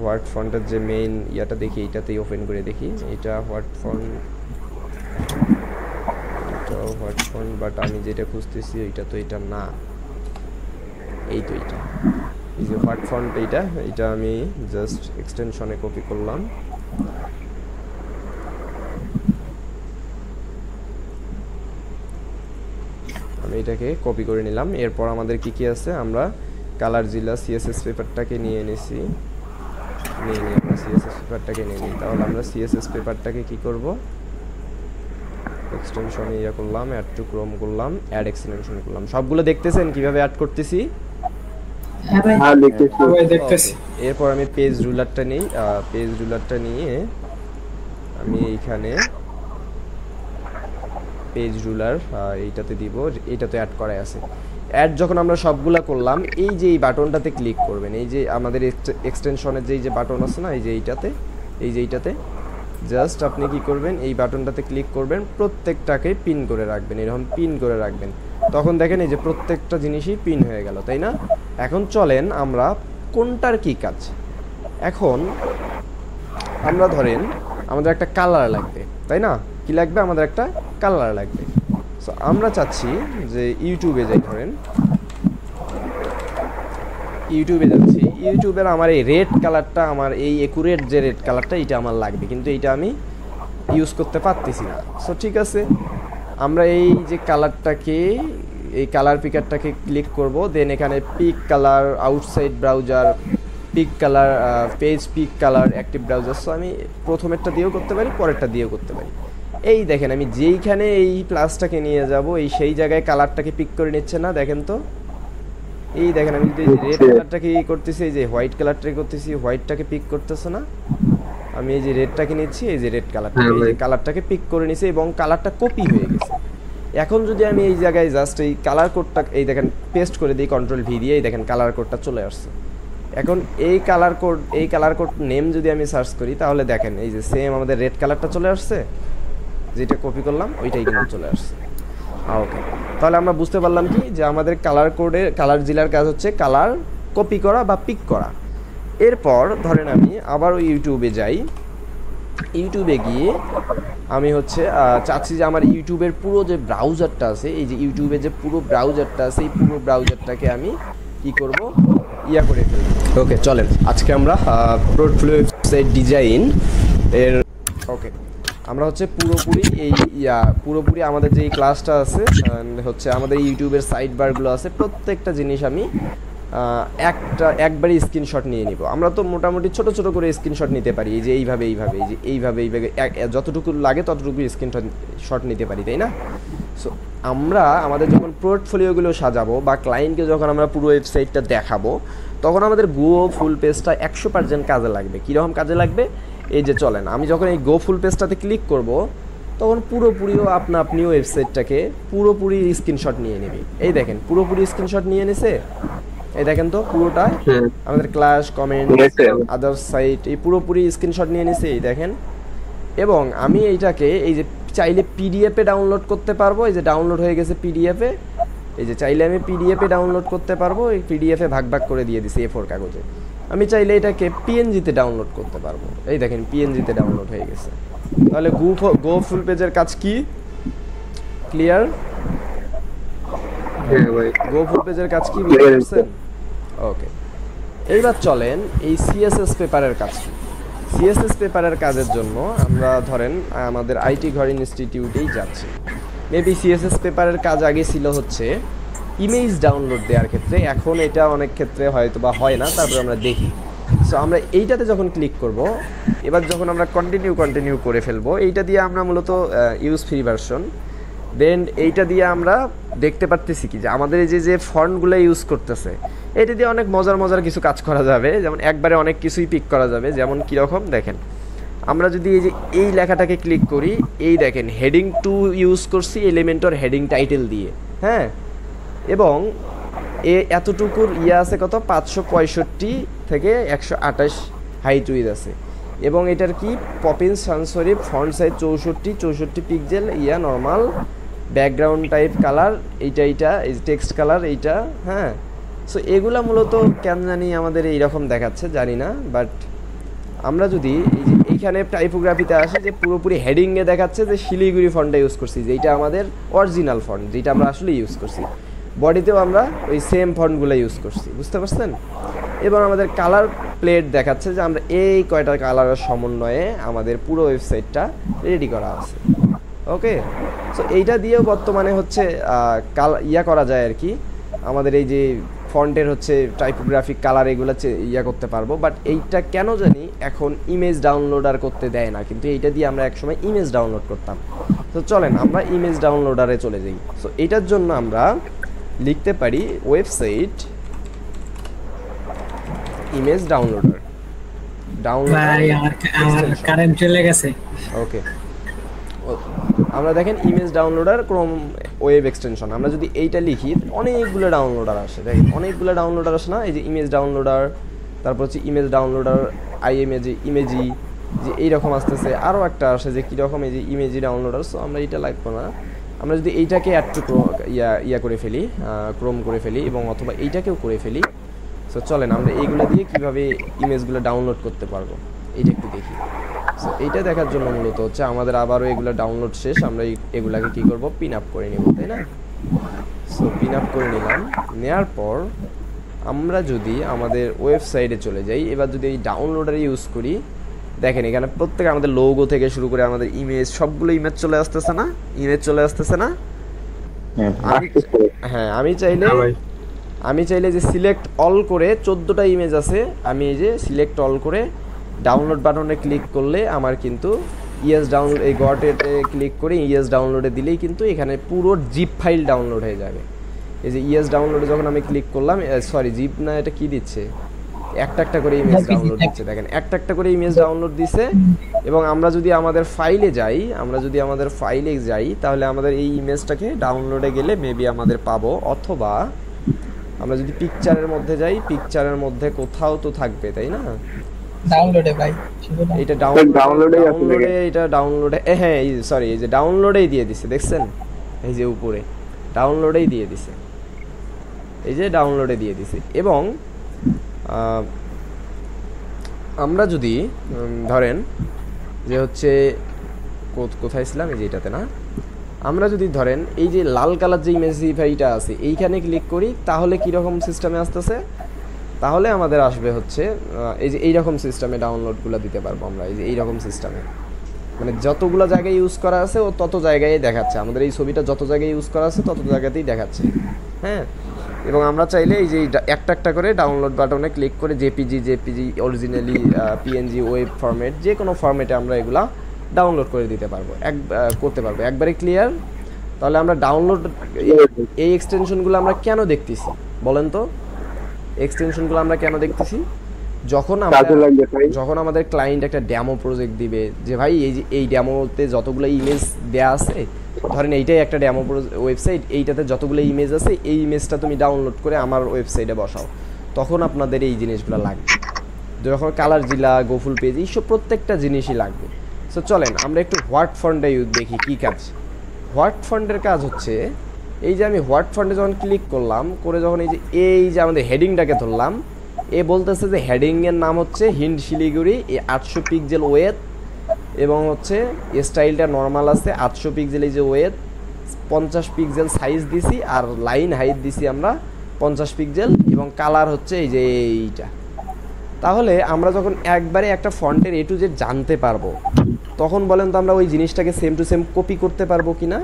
হোয়াট ফন্টের যে মেইন ইয়াটা দেখি, এইটাতেই ওপেন করে দেখি, এটা what font, what font, but আমি যেটা খুঁজতেছি ওইটা তো এটা না, এই তো এইটা, এই যে হোয়াট ফন্ট, এইটা আমি জাস্ট এক্সটেনশনে কপি করলাম। আমি এটাকে কপি করে নিলাম। এরপর আমাদের কি কি আছে, আমরা কালার জিলা সিএসএস পেপারটাকে নিয়ে নিছি, আমরা সিএসএস পেপারটাকে নিয়ে নিই। তাহলে আমরা সিএসএস পেপারটাকে কি করব, এক্সটেনশনে ইয়া করলাম, অ্যাড টু ক্রোম করলাম, অ্যাড এক্সটেনশন করলাম। সবগুলো দেখতেছেন কিভাবে অ্যাড করতেছি? হ্যাঁ ভাই, হ্যাঁ দেখতেছি। সবাই দেখতেছি। এরপর আমি পেজ রুলারটা নিই, পেজ রুলারটা নিয়ে আমি এইখানে পেজ রুলার এইটাতে দিব, এইটা তো অ্যাড করাই আছে। অ্যাড যখন আমরা সবগুলা করলাম, এই যে এই বাটনটাতে ক্লিক করবেন, এই যে আমাদের এক্সটেনশনের যে বাটন আছে না, এই যে এইটাতে জাস্ট আপনি কি করবেন, এই বাটনটাতে ক্লিক করবেন, প্রত্যেকটাকে পিন করে রাখবেন, এরকম পিন করে রাখবেন। তখন দেখেন এই যে প্রত্যেকটা জিনিসই পিন হয়ে গেল, তাই না? এখন চলেন আমরা কোনটার কি কাজ। এখন আমরা ধরেন আমাদের একটা কালার লাগবে, তাই না? কি লাগবে, আমাদের একটা কালার লাগবে। সো আমরা চাচ্ছি যে ইউটিউবে যাই, ধরেন ইউটিউবে যাচ্ছি, ইউটিউবের আমার এই রেড কালারটা, আমার এই একুরেট যে রেড কালারটা, এটা আমার লাগবে, কিন্তু এইটা আমি ইউজ করতে পারতেছি না। সো ঠিক আছে, আমরা এই যে কালারটাকে, এই কালার পিকারটাকে ক্লিক করব, দেন এখানে pick colour, outside browser, pick colour, page pick colour, active browser. So আমি প্রথমেরটা দিয়েও করতে পারি, পরেরটা দিয়েও করতে পারি। এই দেখেন আমি যেইখানে এই প্লাসটাকে নিয়ে যাব, এই সেই জায়গায় কালারটাকে পিক করে নিচ্ছে না, দেখেন তো। এই দেখেন আমি যদি রেড কালারটাকে করতেছি, এই যে হোয়াইট কালারটাকে করতেছি, হোয়াইটটাকে পিক করতেছে না। আমি এই যে রেডটাকে নিচ্ছি, এই যে রেড কালারটা, এই যে কালারটাকে পিক করে নিছি এবং কালারটা কপি হয়ে গেছে। এখন যদি আমি এই জায়গায় জাস্ট এই কালার কোডটা এই দেখেন পেস্ট করে দিই, কন্ট্রোল ভি দিয়ে, এই দেখেন কালার কোডটা চলে আসছে। এখন এই কালার কোড নেম যদি আমি সার্চ করি তাহলে দেখেন এই যে সেম আমাদের রেড কালারটা চলে আসছে, যেটা কপি করলাম ওইটাই কিন্তু চলে আসছে। ওকে, তাহলে আমরা বুঝতে পারলাম কি যে আমাদের কালার জিলার কাজ হচ্ছে কালার কপি করা বা পিক করা। এরপর ধরেন আমি আবার ওই ইউটিউবে যাই, ইউটিউবে গিয়ে আমি হচ্ছে চাচ্ছি যে আমার ইউটিউবের পুরো যে ব্রাউজারটা আছে, এই যে ইউটিউবের যে পুরো ব্রাউজারটা আছে, এই পুরো ব্রাউজারটাকে আমি কি করব, ইয়া করে ফেলবো। ওকে, চলেন আজকে আমরা পোর্টফোলিও ওয়েবসাইট ডিজাইন এর ওকে আমরা হচ্ছে পুরোপুরি আমাদের যে ক্লাসটা আছে হচ্ছে আমাদের ইউটিউবের সাইড বারগুলো আছে, প্রত্যেকটা জিনিস আমি একবারই স্ক্রিনশট নিয়ে নিব। আমরা তো মোটামুটি ছোট ছোট করে স্ক্রিনশট নিতে পারি, এই যে এইভাবে যতটুকু লাগে ততটুকু স্ক্রিনশট নিতে পারি, তাই না? সো আমরা আমাদের যখন পোর্টফোলিওগুলো সাজাবো বা ক্লায়েন্টকে যখন আমরা পুরো ওয়েবসাইটটা দেখাবো, তখন আমাদের গো ফুল পেজটা 100% কাজে লাগবে। কীরকম কাজে লাগবে? এই যে চলেন আমি যখন এই গো ফুল পেজটাতে ক্লিক করব, তখন পুরোপুরিও আপনিও ওয়েবসাইটটাকে পুরোপুরি স্ক্রিনশট নিয়ে নেবে। এই দেখেন পুরোপুরি স্ক্রিনশট নিয়ে নিছে, এই দেখেন তো পুরোটা আমাদের ক্লাস কমেন্ট আদার সাইট এই পুরোপুরি স্ক্রিনশট নিয়ে নিছে, এই দেখেন। এবং আমি এইটাকে এই যে চাইলে পিডিএফে ডাউনলোড করতে পারবো, এই যে ডাউনলোড হয়ে গেছে পিডিএফে, এই যে চাইলে আমি পিডিএফে ডাউনলোড করতে পারবো, এই পিডিএফে ভাগ করে দিয়ে দিছি A4 কাগজে। আমি চাইলে এটাকে পিএনজিতে ডাউনলোড করতে পারবো, এই দেখেন পিএনজিতে ডাউনলোড হয়ে গেছে। তাহলে গো ফুল পেজের কাজ কি ক্লিয়ার? গো ফুল পেজের কাজ কি বুঝতে পারছেন? ওকে, এইবার চলেন এই সিএসএস পেপারের কাজ কি। সিএসএস পেপারের কাজের জন্য আমরা ধরেন আমাদের আইটি ঘর ইনস্টিটিউটেই যাচ্ছি। মেবি সিএসএস পেপারের কাজ আগে ছিল হচ্ছে ইমেজ ডাউনলোড দেওয়ার ক্ষেত্রে, এখন এটা অনেক ক্ষেত্রে হয়তো বা হয় না, তারপরে আমরা দেখি। সো আমরা এইটাতে যখন ক্লিক করব, এবার যখন আমরা কন্টিনিউ করে ফেলবো, এইটা দিয়ে আমরা মূলত ইউজ ফ্রি ভার্সন, দেন এইটা দিয়ে আমরা দেখতে পারতেছি কি যে আমাদের এই যে ফন্টগুলো ইউজ করতেছে, এটা দিয়ে অনেক মজার কিছু কাজ করা যাবে। যেমন একবারে অনেক কিছুই পিক করা যাবে। যেমন কীরকম দেখেন, আমরা যদি এই যে এই লেখাটাকে ক্লিক করি, এই দেখেন হেডিং 2 ইউজ করছি এলিমেন্টর হেডিং টাইটেল দিয়ে, হ্যাঁ। এবং এতটুকুর আছে কত 565 থেকে 128 হাইট উইথ আছে। এবং এটার কি পপিন সানসরি ফন্ট সাইজ 64 পিক্সেল, নর্মাল ব্যাকগ্রাউন্ড টাইপ কালার এইটা এই টেক্সট কালার এইটা, হ্যাঁ। সো এগুলা মূলত কেন জানি আমাদের এইরকম দেখাচ্ছে, জানি না। বাট আমরা যদি এই যে এইখানে টাইপোগ্রাফিতে আসি, যে পুরোপুরি হেডিংয়ে দেখাচ্ছে যে শিলিগুড়ি ফন্টটা ইউজ করছি, যেটা আমাদের অরিজিনাল ফন্ট, যেটা আমরা আসলে ইউজ করছি। বডিতেও আমরা ওই সেম ফন্টগুলো ইউজ করছি, বুঝতে পারছেন? এবং আমাদের কালার প্লেট দেখাচ্ছে যে আমরা এই কয়টা কালারের সমন্বয়ে আমাদের পুরো ওয়েবসাইটটা রেডি করা আছে। ওকে, সো এইটা দিয়েও বর্তমানে হচ্ছে করা যায় আর কি, আমাদের এই যে ফন্টের হচ্ছে টাইপোগ্রাফিক কালার এগুলো করতে পারবো। বাট এইটা কেন জানি এখন ইমেজ ডাউনলোডার করতে দেয় না, কিন্তু এইটা দিয়ে আমরা একসময় ইমেজ ডাউনলোড করতাম। তো চলেন আমরা ইমেজ ডাউনলোডারে চলে যাই। সো এটার জন্য আমরা লিখতে পারি ওয়েবসাইট ইমেজ ডাউনলোডার। কারেন্ট চলে গেছে। ওকে, আমরা দেখেন image downloader Chrome web extension, আমরা যদি এইটা লিখি অনেকগুলো ডাউনলোডার আসে, দেখেন অনেকগুলো ডাউনলোডার আসে না? এই যে ইমেজ ডাউনলোডার, তারপর হচ্ছে ইমেজ ডাউনলোডার ইমেজি যে এইরকম আসতেছে, আরও একটা আসে যে কীরকম এই যে ইমেজি ডাউনলোডার। সো আমরা এইটা লাগবো না, আমরা যদি এইটাকে অ্যাড টু করে ফেলি, ক্রোম করে ফেলি, এবং অথবা এইটাকেও করে ফেলি। সো চলেন আমরা এইগুলো দিয়ে কীভাবে ইমেজগুলো ডাউনলোড করতে পারবো এইটা একটু দেখি। সো এইটা দেখার জন্য মূলত হচ্ছে আমাদের আবারও এগুলো ডাউনলোড শেষ, আমরা এগুলাকে কী করবো, পিন আপ করে নেব, তাই না? সো পিন আপ করে নিলাম, নেওয়ার পর আমরা যদি আমাদের ওয়েবসাইটে চলে যাই, এবার যদি এই ডাউনলোডারে ইউজ করি, দেখেন এখানে প্রত্যেকে আমাদের লোগো থেকে শুরু করে আমাদের ইমেজ, সবগুলো ইমেজ চলে আসতেছে না? হ্যাঁ, আমি চাইলে যে সিলেক্ট অল করে 14টা ইমেজ আছে, আমি এই যে সিলেক্ট অল করে ডাউনলোড বাটনে ক্লিক করলে আমার কিন্তু ডাউনলোড এই গটেতে ক্লিক করে ডাউনলোডে দিলেই কিন্তু এখানে পুরো জিপ ফাইল ডাউনলোড হয়ে যাবে। এই যে ডাউনলোডে যখন আমি ক্লিক করলাম, সরি জিপ না, এটা কি দিচ্ছে, একটা করে ইমেজ ডাউনলোড দিচ্ছে, দেখেন একটা করে ইমেজ ডাউনলোড দিছে। এবং আমরা যদি আমাদের ফাইলে যাই, তাহলে আমাদের এই ইমেজটাকে ডাউনলোডে গেলে মেবি আমাদের পাবো, অথবা আমরা যদি পিকচারের মধ্যে যাই, পিকচারের মধ্যে কোথাও তো থাকবে, তাই না? ডাউনলোডে ভাই শুধু এটা ডাউনলোডেই আছে ডাউনলোডে, দেখেন। এটা ডাউনলোডে, হ্যাঁ এই সরি, এই যে ডাউনলোডেই দিয়ে দিছে, দেখছেন? এই যে উপরে ডাউনলোডেই দিয়ে দিছে, এই যে ডাউনলোডে দিয়ে দিছে। এবং আমরা যদি ধরেন যে হচ্ছে কোথায় ছিলাম, এই যে এটাতে না, আমরা যদি ধরেন এই যে লাল কালার যে ইমেজিফাইটা আছে এইখানে ক্লিক করি, তাহলে কীরকম সিস্টেমে আসতেছে? তাহলে আমাদের আসবে হচ্ছে এই যে এইরকম সিস্টেমে ডাউনলোডগুলো দিতে পারবো আমরা, এই যে এইরকম সিস্টেমে, মানে যতগুলো জায়গায় ইউজ করা আছে ও তত জায়গায় দেখাচ্ছে, আমাদের এই ছবিটা যত জায়গায় ইউজ করা আছে তত জায়গাতেই দেখাচ্ছে, হ্যাঁ। এবং আমরা চাইলে এই যে একটা একটা করে ডাউনলোড বাটনে ক্লিক করে JPG originally, PNG, web format, যে কোনো ফরম্যাটে আমরা এগুলা ডাউনলোড করে দিতে পারবো, করতে পারবো একবারে ক্লিয়ার। তাহলে আমরা ডাউনলোড, এই এক্সটেনশনগুলো আমরা কেন দেখতেছি বলেন তো? এক্সটেনশনগুলো আমরা কেন দেখতেছি? যখন আমাদের ক্লায়েন্ট একটা ডেমো প্রজেক্ট দিবে, যে ভাই এই যে এই ডেমোতে যতগুলো ইমেজ দেয়া আছে, ধরেন এইটাই একটা ডেমো ওয়েবসাইট, এইটাতে যতগুলো ইমেজ আছে এই ইমেজটা তুমি ডাউনলোড করে আমার ওয়েবসাইটে বসাও, তখন আপনাদের এই জিনিসগুলো লাগবে। যখন কালার জিলা, গোফুল পেজ, এইসব প্রত্যেকটা জিনিসই লাগবে। সো চলেন আমরা একটু হোয়াট ফন্টে দেখি কি কাজ। হোয়াট ফন্টের কাজ হচ্ছে, এই যে আমি হোয়াট ফন্টে যখন ক্লিক করলাম, করে যখন এই যে আমাদের হেডিংটাকে ধরলাম, এ বলতেছে যে হেডিংয়ের নাম হচ্ছে হিন্দ শিলিগুড়ি, 800 পিক্সেল ওয়েট, এবং হচ্ছে স্টাইলটা নর্মাল আছে 800 পিক্সেল, এই যে ওয়েট 50 পিক্সেল সাইজ দিছি, আর লাইন হাইট দিছি আমরা 50 পিক্সেল, এবং কালার হচ্ছে এই যে এইটা। তাহলে আমরা যখন একবারে একটা ফন্টের A to Z জানতে পারবো, তখন বলেন তো আমরা ওই জিনিসটাকে সেম টু সেম কপি করতে পারবো কিনা?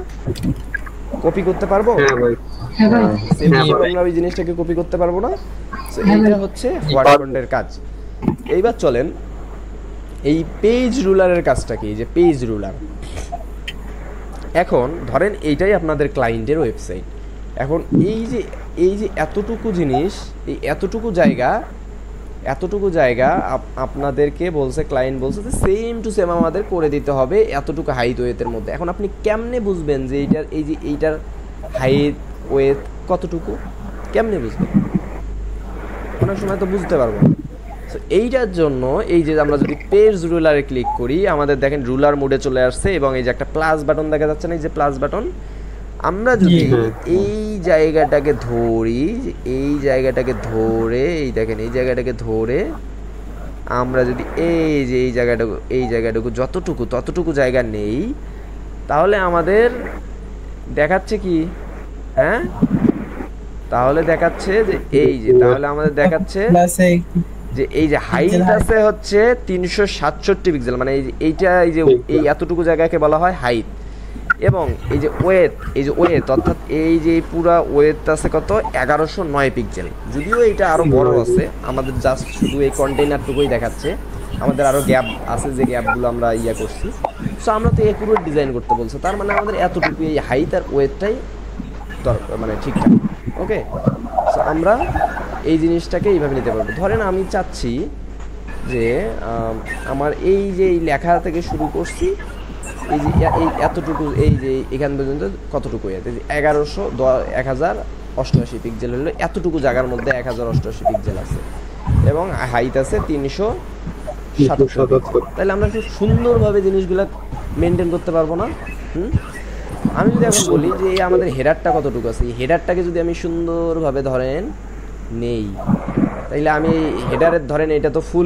কপি করতে পারবো? হ্যাঁ ভাই, হ্যাঁ ভাই, সেম টু সেম আমরা ওই জিনিসটাকে কপি করতে পারবো না? সো এইটা হচ্ছে হোয়াট ফন্টের কাজ। এইবার চলেন এই পেজ রুলারের কাজটা কি, যে পেজ রুলার। এখন ধরেন এইটাই আপনাদের ক্লায়েন্টের ওয়েবসাইট। এখন এই যে এতটুকু জিনিস, এই এতটুকু জায়গা আপনাদেরকে বলছে, ক্লায়েন্ট বলছে যে সেম টু সেম আমাদের করে দিতে হবে এতটুকু হাইট ওয়েথের মধ্যে। এখন আপনি কেমনে বুঝবেন যে এইটার হাইট ওয়েথ কতটুকু? কেমনে বুঝবেন? অনেক সময় তো বুঝতে পারবো না। সো এইটার জন্য এই যে আমরা যদি পেজ রুলারে ক্লিক করি, আমাদের দেখেন রুলার মোডে চলে আসছে, এবং এই যে একটা প্লাস বাটন দেখা যাচ্ছে না, এই যে প্লাস বাটন, আমরা যদি এই জায়গাটাকে ধরি, এই জায়গাটাকে ধরে, এই দেখেন এই জায়গাটাকে ধরে আমরা যদি এই যে এই জায়গাটুকু ততটুকু জায়গা নেই, তাহলে আমাদের দেখাচ্ছে কি? হ্যাঁ, তাহলে দেখাচ্ছে যে তাহলে আমাদের দেখাচ্ছে যে এই যে হাইট আছে হচ্ছে 367 পিক্সেল, মানে এইটা এই এতটুকু জায়গাকে বলা হয় হাইট। এবং এই যে ওয়েট অর্থাৎ এই যে পুরা ওয়েট আছে কত? 1109 পিক্সেল। যদিও এইটা আরো বড় আছে, আমাদের জাস্ট শুধু এই কন্টেইনারটুকুই দেখাচ্ছে, আমাদের আরো গ্যাপ আছে, যে গ্যাপগুলো আমরা করছি। সো আমরা তো একুরেট ডিজাইন করতে বলছি, তার মানে আমাদের এতটুকু এই হাইট আর ওয়েটটাই মানে ঠিকঠাক। ওকে, সো আমরা এই জিনিসটাকে এইভাবে নিতে পারবো। ধরেন আমি চাচ্ছি যে আমার এই যে লেখা থেকে শুরু করছি, এই যে এই এতটুকু, এই যে এখান পর্যন্ত কতটুকু, 1088 পিক্সেল হলো, এতটুকু জায়গার মধ্যে 1088 পিক্সেল আছে, এবং হাইট আছে 377। তাহলে আমরা একটু সুন্দরভাবে জিনিসগুলো মেনটেন করতে পারবো না? আমি যদি এখন বলি যে আমাদের হেডারটা কতটুকু আছে, এই হেডারটাকে যদি আমি সুন্দরভাবে ধরেন নেই, তাইলে আমি হেডারের ধরেন এটা তো ফুল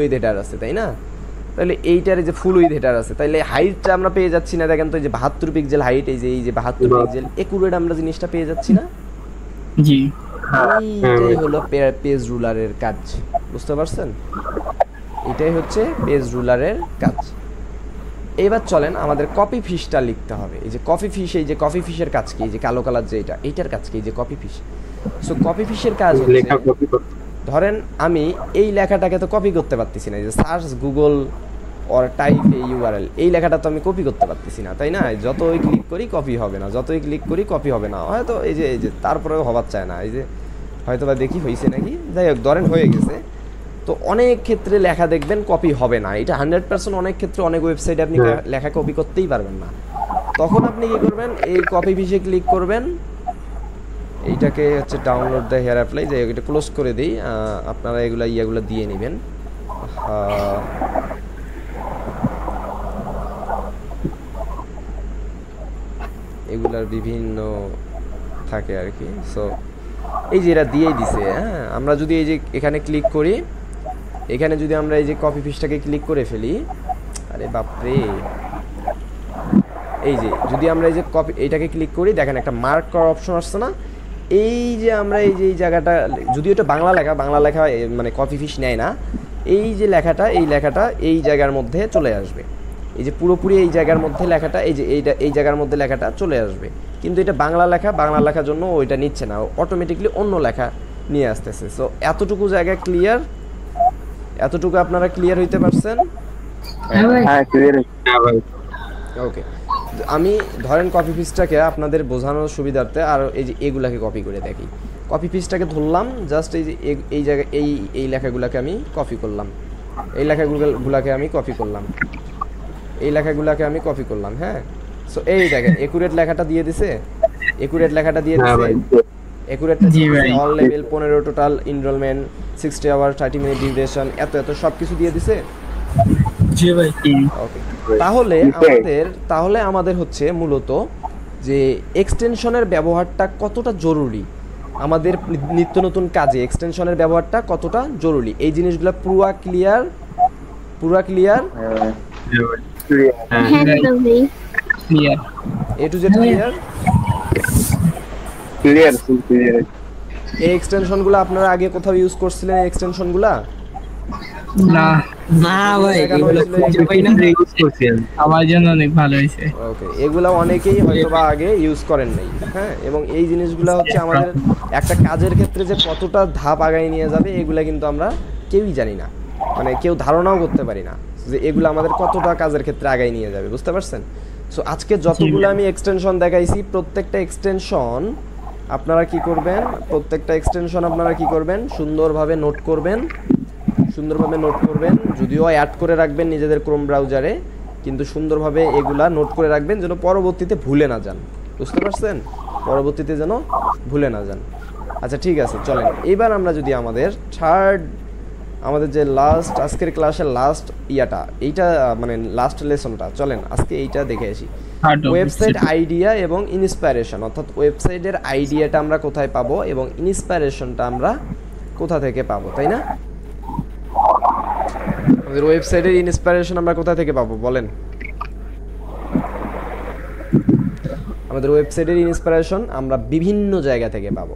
উইথ হেডার আছে, তাই না? তাহলে এইটার যে ফুল উইথ হেডার আছে, তাইলে হাইটটা আমরা পেয়ে যাচ্ছি না। দেখেন তো এই যে 72 পিক্সেল হাইট, এই যে 72 পিক্সেল একুরেট আমরা জিনিসটা পেয়ে যাচ্ছি না? জি, এইটাই হলো পেজ রুলারের কাজ, বুঝতে পারছেন? এটাই হচ্ছে পেজ রুলারের কাজ। এবার চলেন আমাদের কপি ফিশটা লিখতে হবে। এই যে কপি ফিশ, এই যে কপি ফিশের কাজ কি? এই যে কালো কালার যে এইটার কাজ কি? এই যে কপি ফিশ। সো কপি ফিশের কাজ হচ্ছে, ধরেন আমি এই লেখাটাকে তো কপি করতে পারতেছি না, এই যে সার্চ গুগল অর টাইপ এই ইউআরএল, এই লেখাটা তো আমি কপি করতে পারতেছি না, তাই না? যতই ক্লিক করি কপি হবে না, যতই ক্লিক করি কপি হবে না, হয়তো এই যে তারপরেও হবার চায় না, এই যে হয়তো বা দেখি হয়েছে নাকি, যাই হোক ধরেন হয়ে গেছে। তো অনেক ক্ষেত্রে লেখা দেখবেন কপি হবে না, এটা 100%। অনেক ক্ষেত্রে অনেক ওয়েবসাইটে আপনি লেখা কপি করতেই পারবেন না। তখন আপনি কি করবেন? এই কপি ফিশে ক্লিক করবেন, এইটাকে হচ্ছে ডাউনলোড দ্য হেয়ার অ্যাপ্লাই, যে এটা ক্লোজ করে দিই। আপনারা এগুলো দিয়ে নেবেন। এগুলার বিভিন্ন থাকে আর কি। সো এই যে এরা দিয়েই দিছে। হ্যাঁ, আমরা যদি এই যে এখানে ক্লিক করি, এখানে যদি আমরা এই যে কপি পিসটাকে ক্লিক করে ফেলি, আরে বাপরে, এই যে যদি আমরা এই যে কপি এইটাকে ক্লিক করি, দেখেন একটা মার্ক করার অপশন আসছে না? এই যে আমরা এই যে এই জায়গাটা, যদি এটা বাংলা লেখা মানে কপি পিস নেয় না, এই যে লেখাটা, এই লেখাটা এই জায়গার মধ্যে চলে আসবে। এই যে পুরোপুরি এই জায়গার মধ্যে লেখাটা, এই যে এই জায়গার মধ্যে লেখাটা চলে আসবে। কিন্তু এটা বাংলা লেখার জন্য ওইটা নিচ্ছে না, অটোমেটিকলি অন্য লেখা নিয়ে আসতেছে। সো এতটুকু জায়গা ক্লিয়ার? এতটুকু আপনারা ক্লিয়ার হইতে পারছেন? হ্যাঁ ভাই। হ্যাঁ ক্লিয়ার। হ্যাঁ ভাই। ওকে, আমি ধরেন কপি পিসটাকে আপনাদের বোঝানোর সুবিধার্থে আর এই যে এগুলাকে কপি করে দেখি। কপি পিসটাকে ধরলাম, জাস্ট এই যে এই জায়গায় এই লেখাগুলোকে আমি কপি করলাম, এই লেখাগুলোকে আমি কপি করলাম, এই লেখাগুলোকে আমি কপি করলাম। হ্যাঁ, সো এই দেখেন একুরেট লেখাটা দিয়ে দিছে, একুরেট লেখাটা দিয়ে দিছে, একুরেটটা দিয়ে দিছে, all level 15 total enrolment 60 hour 30 minute duration, এত সব কিছু দিয়ে দিছে। জি ভাই। ওকে, তাহলে আমাদের হচ্ছে মূলত যে এক্সটেনশনের ব্যবহারটা কতটা জরুরি, আমাদের নিত্য নতুন কাজে এক্সটেনশনের ব্যবহারটা কতটা জরুরি, এই জিনিসগুলো পুরা clear? A to Z clear? এই এক্সটেনশনগুলো আপনারা আগে কোথাও ইউজ করছিলেন? এই এক্সটেনশনগুলো না ভাই, এগুলো খুঁজে পাই না, ইউজ করছি আমার জন্য অনেক ভালো হয়েছে। ওকে, এগুলা অনেকেই হয়তোবা আগে ইউজ করেন নাই। হ্যাঁ, এবং এই জিনিসগুলো হচ্ছে আমাদের একটা কাজের ক্ষেত্রে যে কতটা ধাপ আগায় নিয়ে যাবে, এগুলা কিন্তু আমরা কেউই জানি না, মানে কেউ ধারণাও করতে পারি না যে এগুলো আমাদের কতটা কাজের ক্ষেত্রে আগায় নিয়ে যাবে। বুঝতে পারছেন? সো আজকে যতগুলো আমি এক্সটেনশন দেখাইছি, প্রত্যেকটা এক্সটেনশন আপনারা কি করবেন, সুন্দরভাবে নোট করবেন, যদিও অ্যাড করে রাখবেন নিজেদের ক্রোম ব্রাউজারে, কিন্তু সুন্দরভাবে এগুলা নোট করে রাখবেন যেন পরবর্তীতে ভুলে না যান। বুঝতে পারছেন? পরবর্তীতে যেন ভুলে না যান। আচ্ছা ঠিক আছে, চলেন এবার আমরা যদি আমাদের যে আজকের ক্লাসের লাস্ট এইটা মানে লাস্ট লেসনটা, চলেন আজকে এইটা দেখে আসি। ওয়েবসাইট আইডিয়া এবং ইন্সপিরেশন, অর্থাৎ ওয়েবসাইটের আইডিয়াটা আমরা কোথায় পাবো এবং ইন্সপিরেশনটা আমরা কোথা থেকে পাবো, তাই না? আমাদের ওয়েবসাইটের ইন্সপিরেশন আমরা কোথা থেকে পাবো বলেন? আমাদের ওয়েবসাইটের ইন্সপিরেশন আমরা বিভিন্ন জায়গা থেকে পাবো।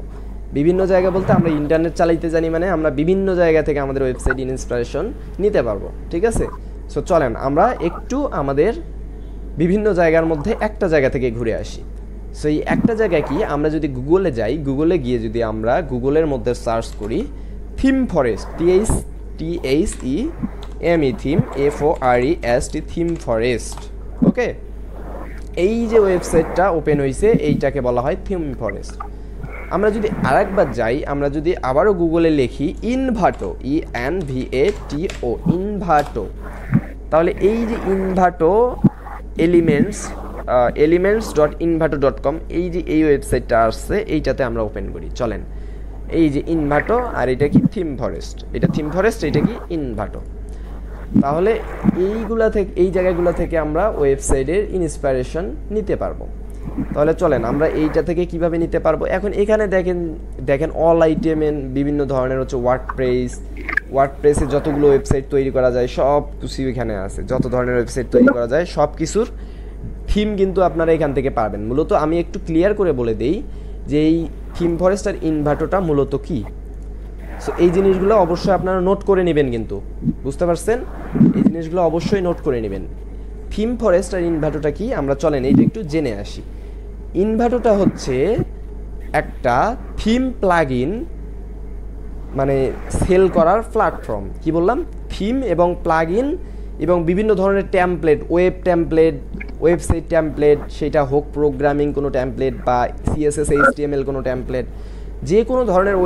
বিভিন্ন জায়গা বলতে আমরা ইন্টারনেট চালাইতে জানি, মানে আমরা বিভিন্ন জায়গা থেকে আমাদের ওয়েবসাইট ইন্সপিরেশন নিতে পারবো। ঠিক আছে, সো চলেন আমরা একটু আমাদের বিভিন্ন জায়গার মধ্যে একটা জায়গা থেকে ঘুরে আসি। সো এই একটা জায়গায় কি, আমরা যদি গুগলে যাই, গুগলে গিয়ে যদি আমরা গুগলের মধ্যে সার্চ করি theme forest, THEME theme, FOREST, theme forest. Okay, এই যে ওয়েবসাইটটা ওপেন হয়েছে, এইটাকে বলা হয় থিম ফরেস্ট। আমরা যদি আরেকবার যাই, আমরা যদি আবারও গুগলে লিখি ইনভাটো, ENVATO, ইনভাটো, তাহলে এই যে ইনভাটো elements.invato.com, এই যে এই ওয়েবসাইটটা আসছে, এইটাতে আমরা ওপেন করি। চলেন, এই যে ইনভাটো, আর এটা কি থিম ফরেস্ট, এটা থিম ফরেস্ট, এটা কি ইনভাটো। তাহলে এই জায়গাগুলো থেকে আমরা ওয়েবসাইটের ইন্সপিরেশন নিতে পারবো। তাহলে চলেন আমরা এইটা থেকে কিভাবে নিতে পারবো। এখন এখানে দেখেন অল আইটেমের বিভিন্ন ধরনের হচ্ছে ওয়ার্ডপ্রেসে যতগুলো ওয়েবসাইট তৈরি করা যায় সব কিছু এখানে আছে, যত ধরনের ওয়েবসাইট তৈরি করা যায় সব কিছুর থিম কিন্তু আপনারা এখান থেকে পাবেন। মূলত আমি একটু ক্লিয়ার করে বলে দেই যে এই থিম ফরেস্ট আর ইনভাটোটা মূলত কি। সো এই জিনিসগুলো অবশ্যই আপনারা নোট করে নেবেন, কিন্তু বুঝতে পারছেন? এই জিনিসগুলো অবশ্যই নোট করে নেবেন। থিম ফরেস্ট আর ইনভাটোটা কি, আমরা চলেন এইটা একটু জেনে আসি। ইনভাটোটা হচ্ছে একটা থিম প্লাগইন, মানে সেল করার প্ল্যাটফর্ম। কি বললাম? থিম এবং প্লাগইন এবং বিভিন্ন ধরনের টেমপ্লেট, ওয়েবসাইট টেমপ্লেট, সেটা হোক প্রোগ্রামিং কোনো টেমপ্লেট বা CSS HTML কোনো টেমপ্লেট, যে কোনো ধরনের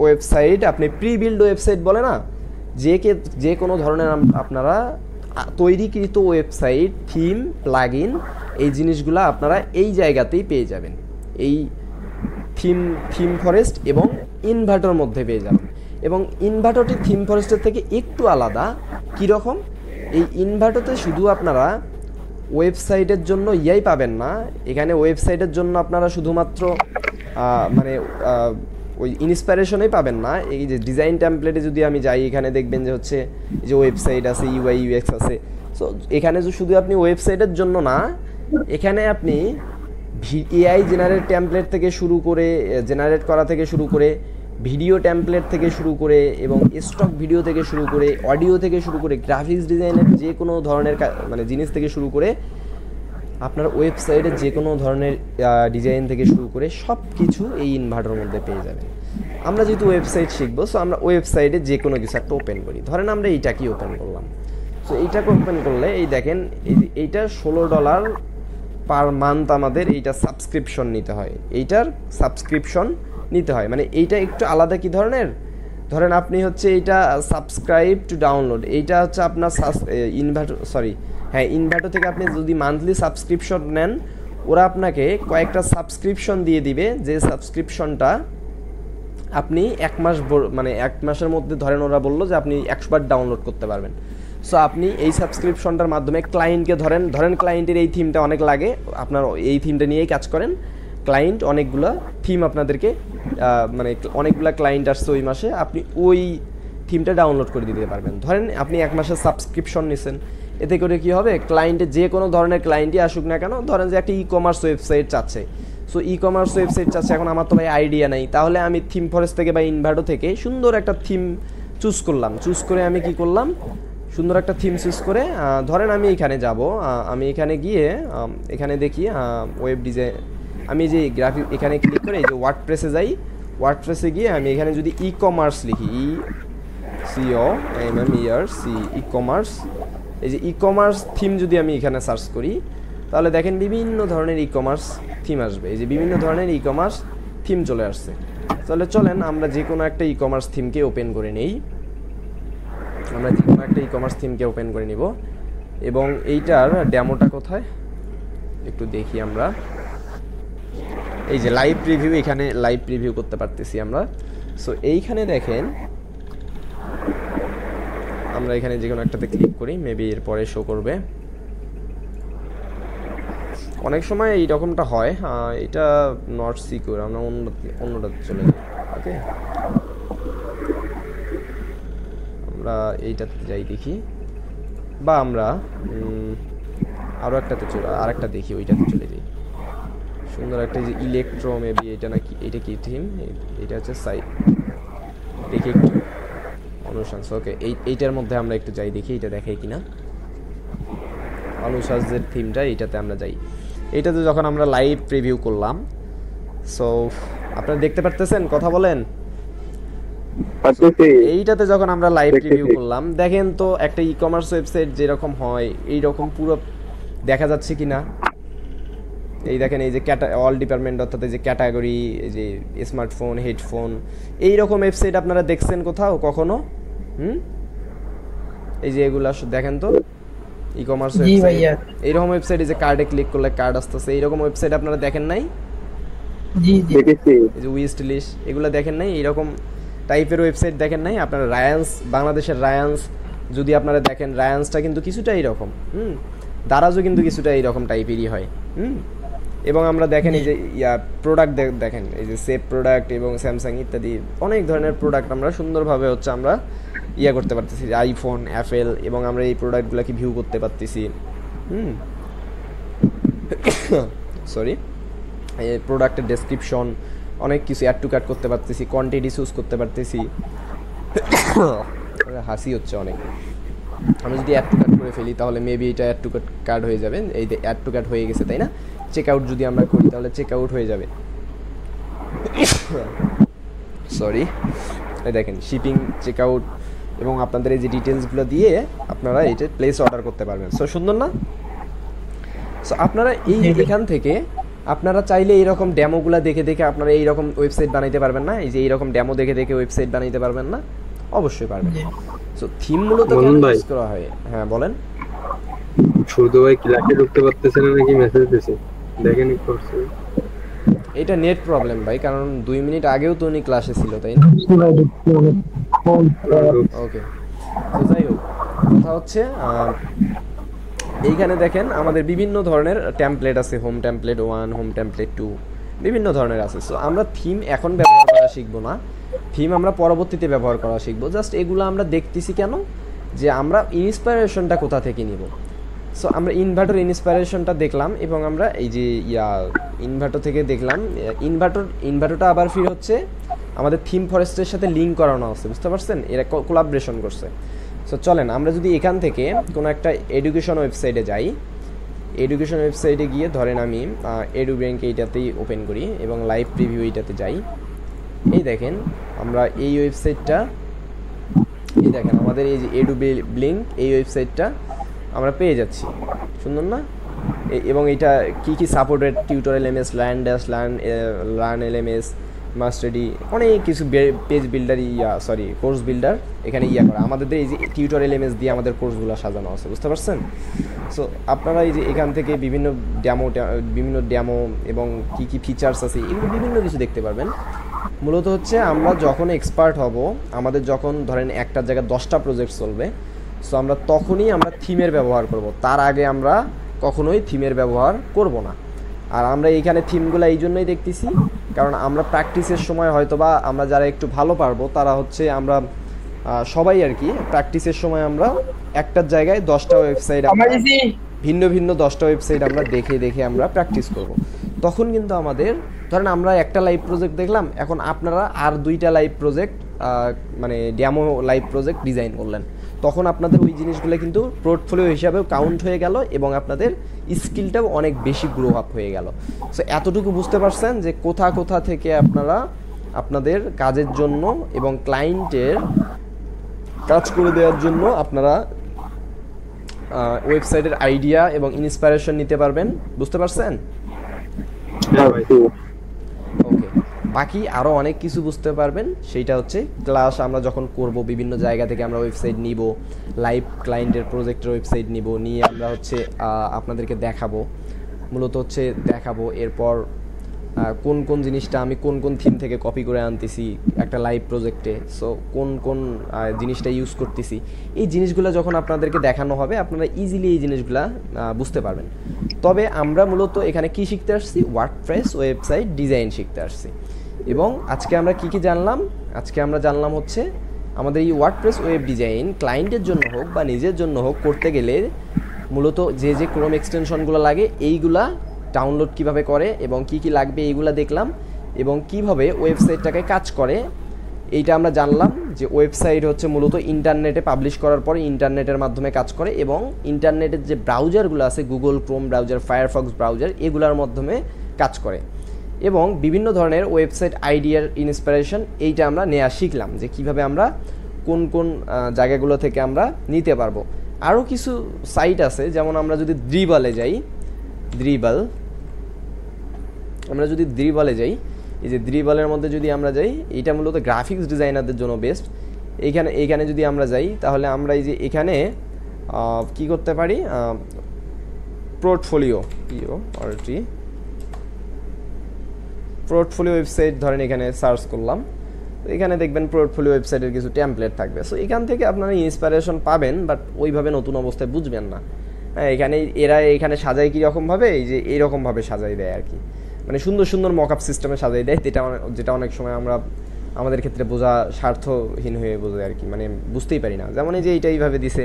ওয়েবসাইট আপনি প্রি বিল্ড ওয়েবসাইট বলে না, যে কোনো ধরনের আপনারা তৈরিকৃত ওয়েবসাইট, থিম, প্লাগইন, এই জিনিসগুলো আপনারা এই জায়গাতেই পেয়ে যাবেন, এই থিম ফরেস্ট এবং ইনভার্টর মধ্যে পেয়ে যাবেন। এবং ইনভার্টরটি থিম ফরেস্টের থেকে একটু আলাদা। কীরকম? এই ইনভার্টরতে শুধু আপনারা ওয়েবসাইটের জন্য ইয়াই পাবেন না, এখানে ওয়েবসাইটের জন্য আপনারা শুধুমাত্র মানে ওই ইন্সপিরেশনই পাবেন না। এই যে ডিজাইন টেমপ্লেটে যদি আমি যাই, এখানে দেখবেন যে হচ্ছে এই যে ওয়েবসাইট আছে, ইউআই ইউএক্স আছে। সো এখানে যে শুধু আপনি ওয়েবসাইটের জন্য না, এখানে আপনি এআই জেনারেট টেমপ্লেট থেকে শুরু করে, জেনারেট করা থেকে শুরু করে, ভিডিও টেমপ্লেট থেকে শুরু করে এবং স্টক ভিডিও থেকে শুরু করে, অডিও থেকে শুরু করে, গ্রাফিক্স ডিজাইনের যে কোনো ধরনের মানে জিনিস থেকে শুরু করে, আপনার ওয়েবসাইটের যে কোনো ধরনের ডিজাইন থেকে শুরু করে সব কিছু এই ইনভার্টারের মধ্যে পেয়ে যাবেন। আমরা যেহেতু ওয়েবসাইট শিখবো, সো আমরা ওয়েবসাইটে যে কোনো কিছু একটা ওপেন করি। ধরেন আমরা এইটাকেই ওপেন করলাম। সো এইটাকে ওপেন করলে এই দেখেন এইটা $16 পার মান্থ আমাদের এইটা সাবস্ক্রিপশন নিতে হয়। এইটার সাবস্ক্রিপশন নিতে হয়, মানে এইটা একটু আলাদা। কি ধরনের? ধরেন আপনি হচ্ছে এইটা সাবস্ক্রাইব টু ডাউনলোড, এইটা হচ্ছে আপনার ইনভার্টার থেকে আপনি যদি মান্থলি সাবস্ক্রিপশন নেন, ওরা আপনাকে কয়েকটা সাবস্ক্রিপশন দিয়ে দিবে, যে সাবস্ক্রিপশনটা আপনি এক মাসের মধ্যে ধরেন ওরা বললো যে আপনি 100 বার ডাউনলোড করতে পারবেন। সো আপনি এই সাবস্ক্রিপশনটার মাধ্যমে ক্লায়েন্টকে ধরেন ক্লায়েন্টের এই থিমটা অনেক লাগে, আপনার এই থিমটা নিয়েই কাজ করেন, ক্লায়েন্ট অনেকগুলো থিম আপনাদেরকে মানে অনেকগুলো ক্লায়েন্ট আসছে ওই মাসে, আপনি ওই থিমটা ডাউনলোড করে দিতে পারবেন। ধরেন আপনি 1 মাসের সাবস্ক্রিপশন নিছেন, এতে করে কি হবে, ক্লায়েন্টের যে কোনো ধরনের ক্লায়েন্টই আসুক না কেন, ধরেন যে একটা ই-কমার্স ওয়েবসাইট চাচ্ছে, সো ই-কমার্স ওয়েবসাইট চাচ্ছে, এখন আমার তো ভাই আইডিয়া নেই, তাহলে আমি থিম ফরেস্ট থেকে বা ইনভার্টো থেকে সুন্দর একটা থিম চুজ করলাম। চুজ করে আমি কি করলাম, সুন্দর একটা থিম চুজ করে ধরেন আমি এখানে যাব, আমি এখানে গিয়ে এখানে দেখি ওয়েব ডিজাইন, আমি যে গ্রাফিক এখানে ক্লিক করে এই যে ওয়ার্ডপ্রেসে যাই, ওয়ার্ডপ্রেসে গিয়ে আমি এখানে যদি ই-কমার্স লিখি, ই-কমার্স, এই যে ই-কমার্স থিম যদি আমি এখানে সার্চ করি, তাহলে দেখেন বিভিন্ন ধরনের ই-কমার্স থিম আসবে। এই যে বিভিন্ন ধরনের ই-কমার্স থিম চলে আসছে। তাহলে চলেন আমরা যে কোনো একটা ই-কমার্স থিমকে ওপেন করে নেই। আমরা যে কোনো একটা ই-কমার্স থিমকে ওপেন করে নিব এবং এইটার ডেমোটা কোথায় একটু দেখি আমরা। এই যে লাইভ প্রিভিউ, এখানে লাইভ প্রিভিউ করতে পারতেছি আমরা। সো এইখানে দেখেন আমরা এখানে যে কোনো একটাতে ক্লিক করি, মেবি এরপরে শো করবে। অনেক সময় এই রকমটা হয়, এটা নট সিকিউর, আমরা অন্যটাতে চলে যাই। ওকে, আমরা এইটাতে যাই দেখি, বা আমরা আরও একটাতে আরেকটা দেখি, ওইটাতে চলে যাই। সুন্দর একটা যে ইলেকট্রো, মেবি এটা নাকি, এটা কি থিম, এটা হচ্ছে সাইট, দেখি একটু অনুশাস। ওকে, এইটার মধ্যে আমরা একটু যাই দেখি এটা দেখাই কিনা। অনুশাসের থিমটা এইটাতে আমরা যাই। এইটাতে যখন আমরা লাইভ প্রিভিউ করলাম, সো আপনারা দেখতে পারতেছেন, কথা বলেন। এইটাতে যখন আমরা লাইভ প্রিভিউ করলাম, দেখেন তো একটা ই-কমার্স ওয়েবসাইট যেরকম হয় এইরকম পুরো দেখা যাচ্ছে কিনা। এই দেখেন, এই যে অল ডিপার্টমেন্ট, অর্থাৎ এই যে ক্যাটাগরি, এই যে স্মার্টফোন, হেডফোন, এইরকম ওয়েবসাইট আপনারা দেখছেন কোথাও কখনো? এই যে এগুলা দেখেন তো ই-কমার্স ওয়েবসাইট, এইরকম ওয়েবসাইট, এই যে কার্ডে ক্লিক করলে কার্ড আসতেছে, এইরকম ওয়েবসাইট আপনারা দেখেন নাই? জি জি দেখেছি। এই যে উইশ লিস্ট, এগুলো দেখেন নাই? এইরকম টাইপের ওয়েবসাইট দেখেন নাই? আপনারা রায়ান্স, বাংলাদেশের রায়ান্স যদি আপনারা দেখেন, রায়ান্সটা কিন্তু কিছুটা এইরকম, দারাজও কিন্তু কিছুটা এইরকম টাইপেরই হয়। এবং আমরা দেখেন এই যে প্রোডাক্ট দেখেন, এই যে সেফ প্রোডাক্ট এবং স্যামসাং ইত্যাদি অনেক ধরনের প্রোডাক্ট আমরা সুন্দরভাবে হচ্ছে আমরা করতে পারতেছি, আইফোন, অ্যাপেল, এবং আমরা এই প্রোডাক্টগুলোকে ভিউ করতে পারতেছি। সরি, এই প্রোডাক্টের ডেসক্রিপশন, অনেক কিছু অ্যাড টু কার্ট করতে পারতেছি, কোয়ান্টিটি চুজ করতে পারতেছি। হাসি হচ্ছে অনেক। আমি যদি অ্যাড টু কার্ট করে ফেলি তাহলে মেবি এটা অ্যাড টু কার্ট হয়ে যাবে। এই যে অ্যাড টু কার্ট হয়ে গেছে, তাই না? চেক আউট যদি আমরা করি তাহলে চেক আউট হয়ে যাবে। সরি, এই দেখেন শিপিং, চেক আউট, এবং আপনাদের এই যে ডিটেলসগুলো দিয়ে আপনারা এইটা প্লেস অর্ডার করতে পারবেন। সো সুন্দর না? সো আপনারা এখান থেকে আপনারা চাইলে এইরকম ডেমোগুলো দেখে দেখে আপনারা এইরকম ওয়েবসাইট বানাইতে পারবেন না? এই যে এইরকম ডেমো দেখে দেখে ওয়েবসাইট বানাইতে পারবেন না? অবশ্যই পারবেন। সো থিম মূলত কেন ইউজ করা হয়? হ্যাঁ বলেন। শুধু ভাই ক্লাসে ঢুকতে পারতেছে না নাকি মেসেজ দিছে? দেখেন করছে। এটা নেট প্রবলেম ভাই, কারণ 2 মিনিট আগেও তো উনি ক্লাসে ছিল, তাই না? ওকে, তো যাই হোক, কথা হচ্ছে এইখানে দেখেন আমাদের বিভিন্ন ধরনের টেমপ্লেট আছে, হোম টেমপ্লেট 1, হোম টেমপ্লেট 2, বিভিন্ন ধরনের আছে। সো আমরা থিম এখন ব্যবহার করা শিখবো না, থিম আমরা পরবর্তীতে ব্যবহার করা শিখবো। জাস্ট এগুলো আমরা দেখতেছি কেন, যে আমরা ইন্সপিরেশনটা কোথা থেকে নিব। সো আমরা ইনভার্টার ইন্সপিরেশনটা দেখলাম, এবং আমরা এই যে ইনভার্টার থেকে দেখলাম, ইনভার্টারটা আবার ফির হচ্ছে আমাদের থিম ফরেস্টের সাথে লিঙ্ক করানো আছে, বুঝতে পারছেন? এরা কোলাবরেশন করছে। সো চলেন আমরা যদি এখান থেকে কোনো একটা এডুকেশন ওয়েবসাইটে যাই, এডুকেশন ওয়েবসাইটে গিয়ে ধরেন আমি এডু ব্যাংক এইটাতেই ওপেন করি এবং লাইভ প্রিভিউ এইটাতে যাই। এই দেখেন আমরা এই ওয়েবসাইটটা, এই দেখেন আমাদের এই যে এডু ব্লিঙ্ক, এই ওয়েবসাইটটা আমরা পেয়ে যাচ্ছি, সুন্দর না? এবং এটা কি কি supported, tutorial MS, learn LMS, মাস্টারডি, অনেক কিছু পেজ বিল্ডার, কোর্স বিল্ডার এখানে করা। আমাদের এই যে টিউটোরিয়াল এমএস দিয়ে আমাদের কোর্সগুলো সাজানো আছে, বুঝতে পারছেন? সো আপনারা এই যে এখান থেকে বিভিন্ন ডেমো এবং কি কি ফিচার্স আছে এগুলো বিভিন্ন কিছু দেখতে পারবেন। মূলত হচ্ছে আমরা যখন এক্সপার্ট হব, আমাদের যখন ধরেন একটা জায়গায় 10টা প্রজেক্ট চলবে, সো আমরা তখনই আমরা থিমের ব্যবহার করব, তার আগে আমরা কখনোই থিমের ব্যবহার করব না। আর আমরা এইখানে থিমগুলো এই জন্যই দেখতেছি, কারণ আমরা প্র্যাকটিসের সময় হয়তো বা আমরা যারা একটু ভালো পারবো তারা হচ্ছে আমরা সবাই আর কি প্র্যাকটিসের সময় আমরা একটা জায়গায় 10টা ওয়েবসাইট, ভিন্ন ভিন্ন 10টা ওয়েবসাইট আমরা দেখে আমরা প্র্যাকটিস করব। তখন কিন্তু আমাদের ধরেন আমরা একটা লাইভ প্রজেক্ট দেখলাম, এখন আপনারা আর 2টা লাইভ প্রজেক্ট মানে ডেমো লাইভ প্রজেক্ট ডিজাইন করলেন, তখন আপনাদের ওই জিনিসগুলো কিন্তু পোর্টফোলিও হিসাবেও কাউন্ট হয়ে গেল এবং আপনাদের স্কিলটাও অনেক বেশি গ্রো আপ হয়ে গেল। সো এতটুকু বুঝতে পারছেন যে কোথা থেকে আপনারা আপনাদের কাজের জন্য এবং ক্লায়েন্টের কাজ করে দেওয়ার জন্য আপনারা ওয়েবসাইটের আইডিয়া এবং ইন্সপিরেশন নিতে পারবেন, বুঝতে পারছেন? ওকে, বাকি আরও অনেক কিছু বুঝতে পারবেন, সেইটা হচ্ছে ক্লাস আমরা যখন করব, বিভিন্ন জায়গা থেকে আমরা ওয়েবসাইট নিব, লাইভ ক্লায়েন্টের প্রজেক্টের ওয়েবসাইট নিয়ে আমরা হচ্ছে আপনাদেরকে দেখাবো, মূলত হচ্ছে দেখাবো এরপর কোন জিনিসটা আমি কোন থিম থেকে কপি করে আনতেছি একটা লাইভ প্রজেক্টে, সো কোন জিনিসটা ইউজ করতেছি, এই জিনিসগুলো যখন আপনাদেরকে দেখানো হবে আপনারা ইজিলি এই জিনিসগুলা বুঝতে পারবেন। তবে আমরা মূলত এখানে কি শিখতে আসছি, ওয়ার্ডপ্রেস ওয়েবসাইট ডিজাইন শিখতে আসছি। এবং আজকে আমরা কি জানলাম, আজকে আমরা জানলাম হচ্ছে আমাদের এই ওয়ার্ডপ্রেস ওয়েব ডিজাইন ক্লায়েন্টের জন্য হোক বা নিজের জন্য হোক করতে গেলে মূলত যে ক্রোম এক্সটেনশনগুলো লাগে এইগুলা ডাউনলোড কিভাবে করে এবং কি লাগবে এইগুলা দেখলাম, এবং কিভাবে ওয়েবসাইটটাকে কাজ করে এইটা আমরা জানলাম। যে ওয়েবসাইট হচ্ছে মূলত ইন্টারনেটে পাবলিশ করার পরে ইন্টারনেটের মাধ্যমে কাজ করে, এবং ইন্টারনেটের যে ব্রাউজারগুলো আছে, Google Chrome browser, Firefox browser, এগুলোর মাধ্যমে কাজ করে। এবং বিভিন্ন ধরনের ওয়েবসাইট আইডিয়ার ইন্সপিরেশন এইটা আমরা নেওয়া শিখলাম, যে কিভাবে আমরা কোন জায়গাগুলো থেকে আমরা নিতে পারবো। আরও কিছু সাইট আছে, যেমন আমরা যদি দ্রিবলে যাই, আমরা যদি দ্রিবলে যাই, এই যে দ্রিবলের মধ্যে যদি আমরা যাই, এটা মূলত গ্রাফিক্স ডিজাইনারদের জন্য বেস্ট। এইখানে যদি আমরা যাই, তাহলে আমরা এই যে এখানে কি করতে পারি, পোর্টফোলিও ওয়েবসাইট ধরেন এখানে সার্চ করলাম, এখানে দেখবেন পোর্টফোলিও ওয়েবসাইটের কিছু টেমপ্লেট থাকবে। সো এখান থেকে আপনারা ইন্সপিরেশন পাবেন, বাট ওইভাবে নতুন অবস্থায় বুঝবেন না। হ্যাঁ, এখানে সাজায় কীরকমভাবে, এই যে এইরকমভাবে সাজাই দেয় আর কি, মানে সুন্দর মকআপ সিস্টেমে সাজাই দেয়, যেটা অনেক সময় আমাদের ক্ষেত্রে বোঝা স্বার্থহীন হয়ে বোঝে আর কি, মানে বুঝতেই পারি না। যেমন এই যে এইটা এইভাবে দিছে,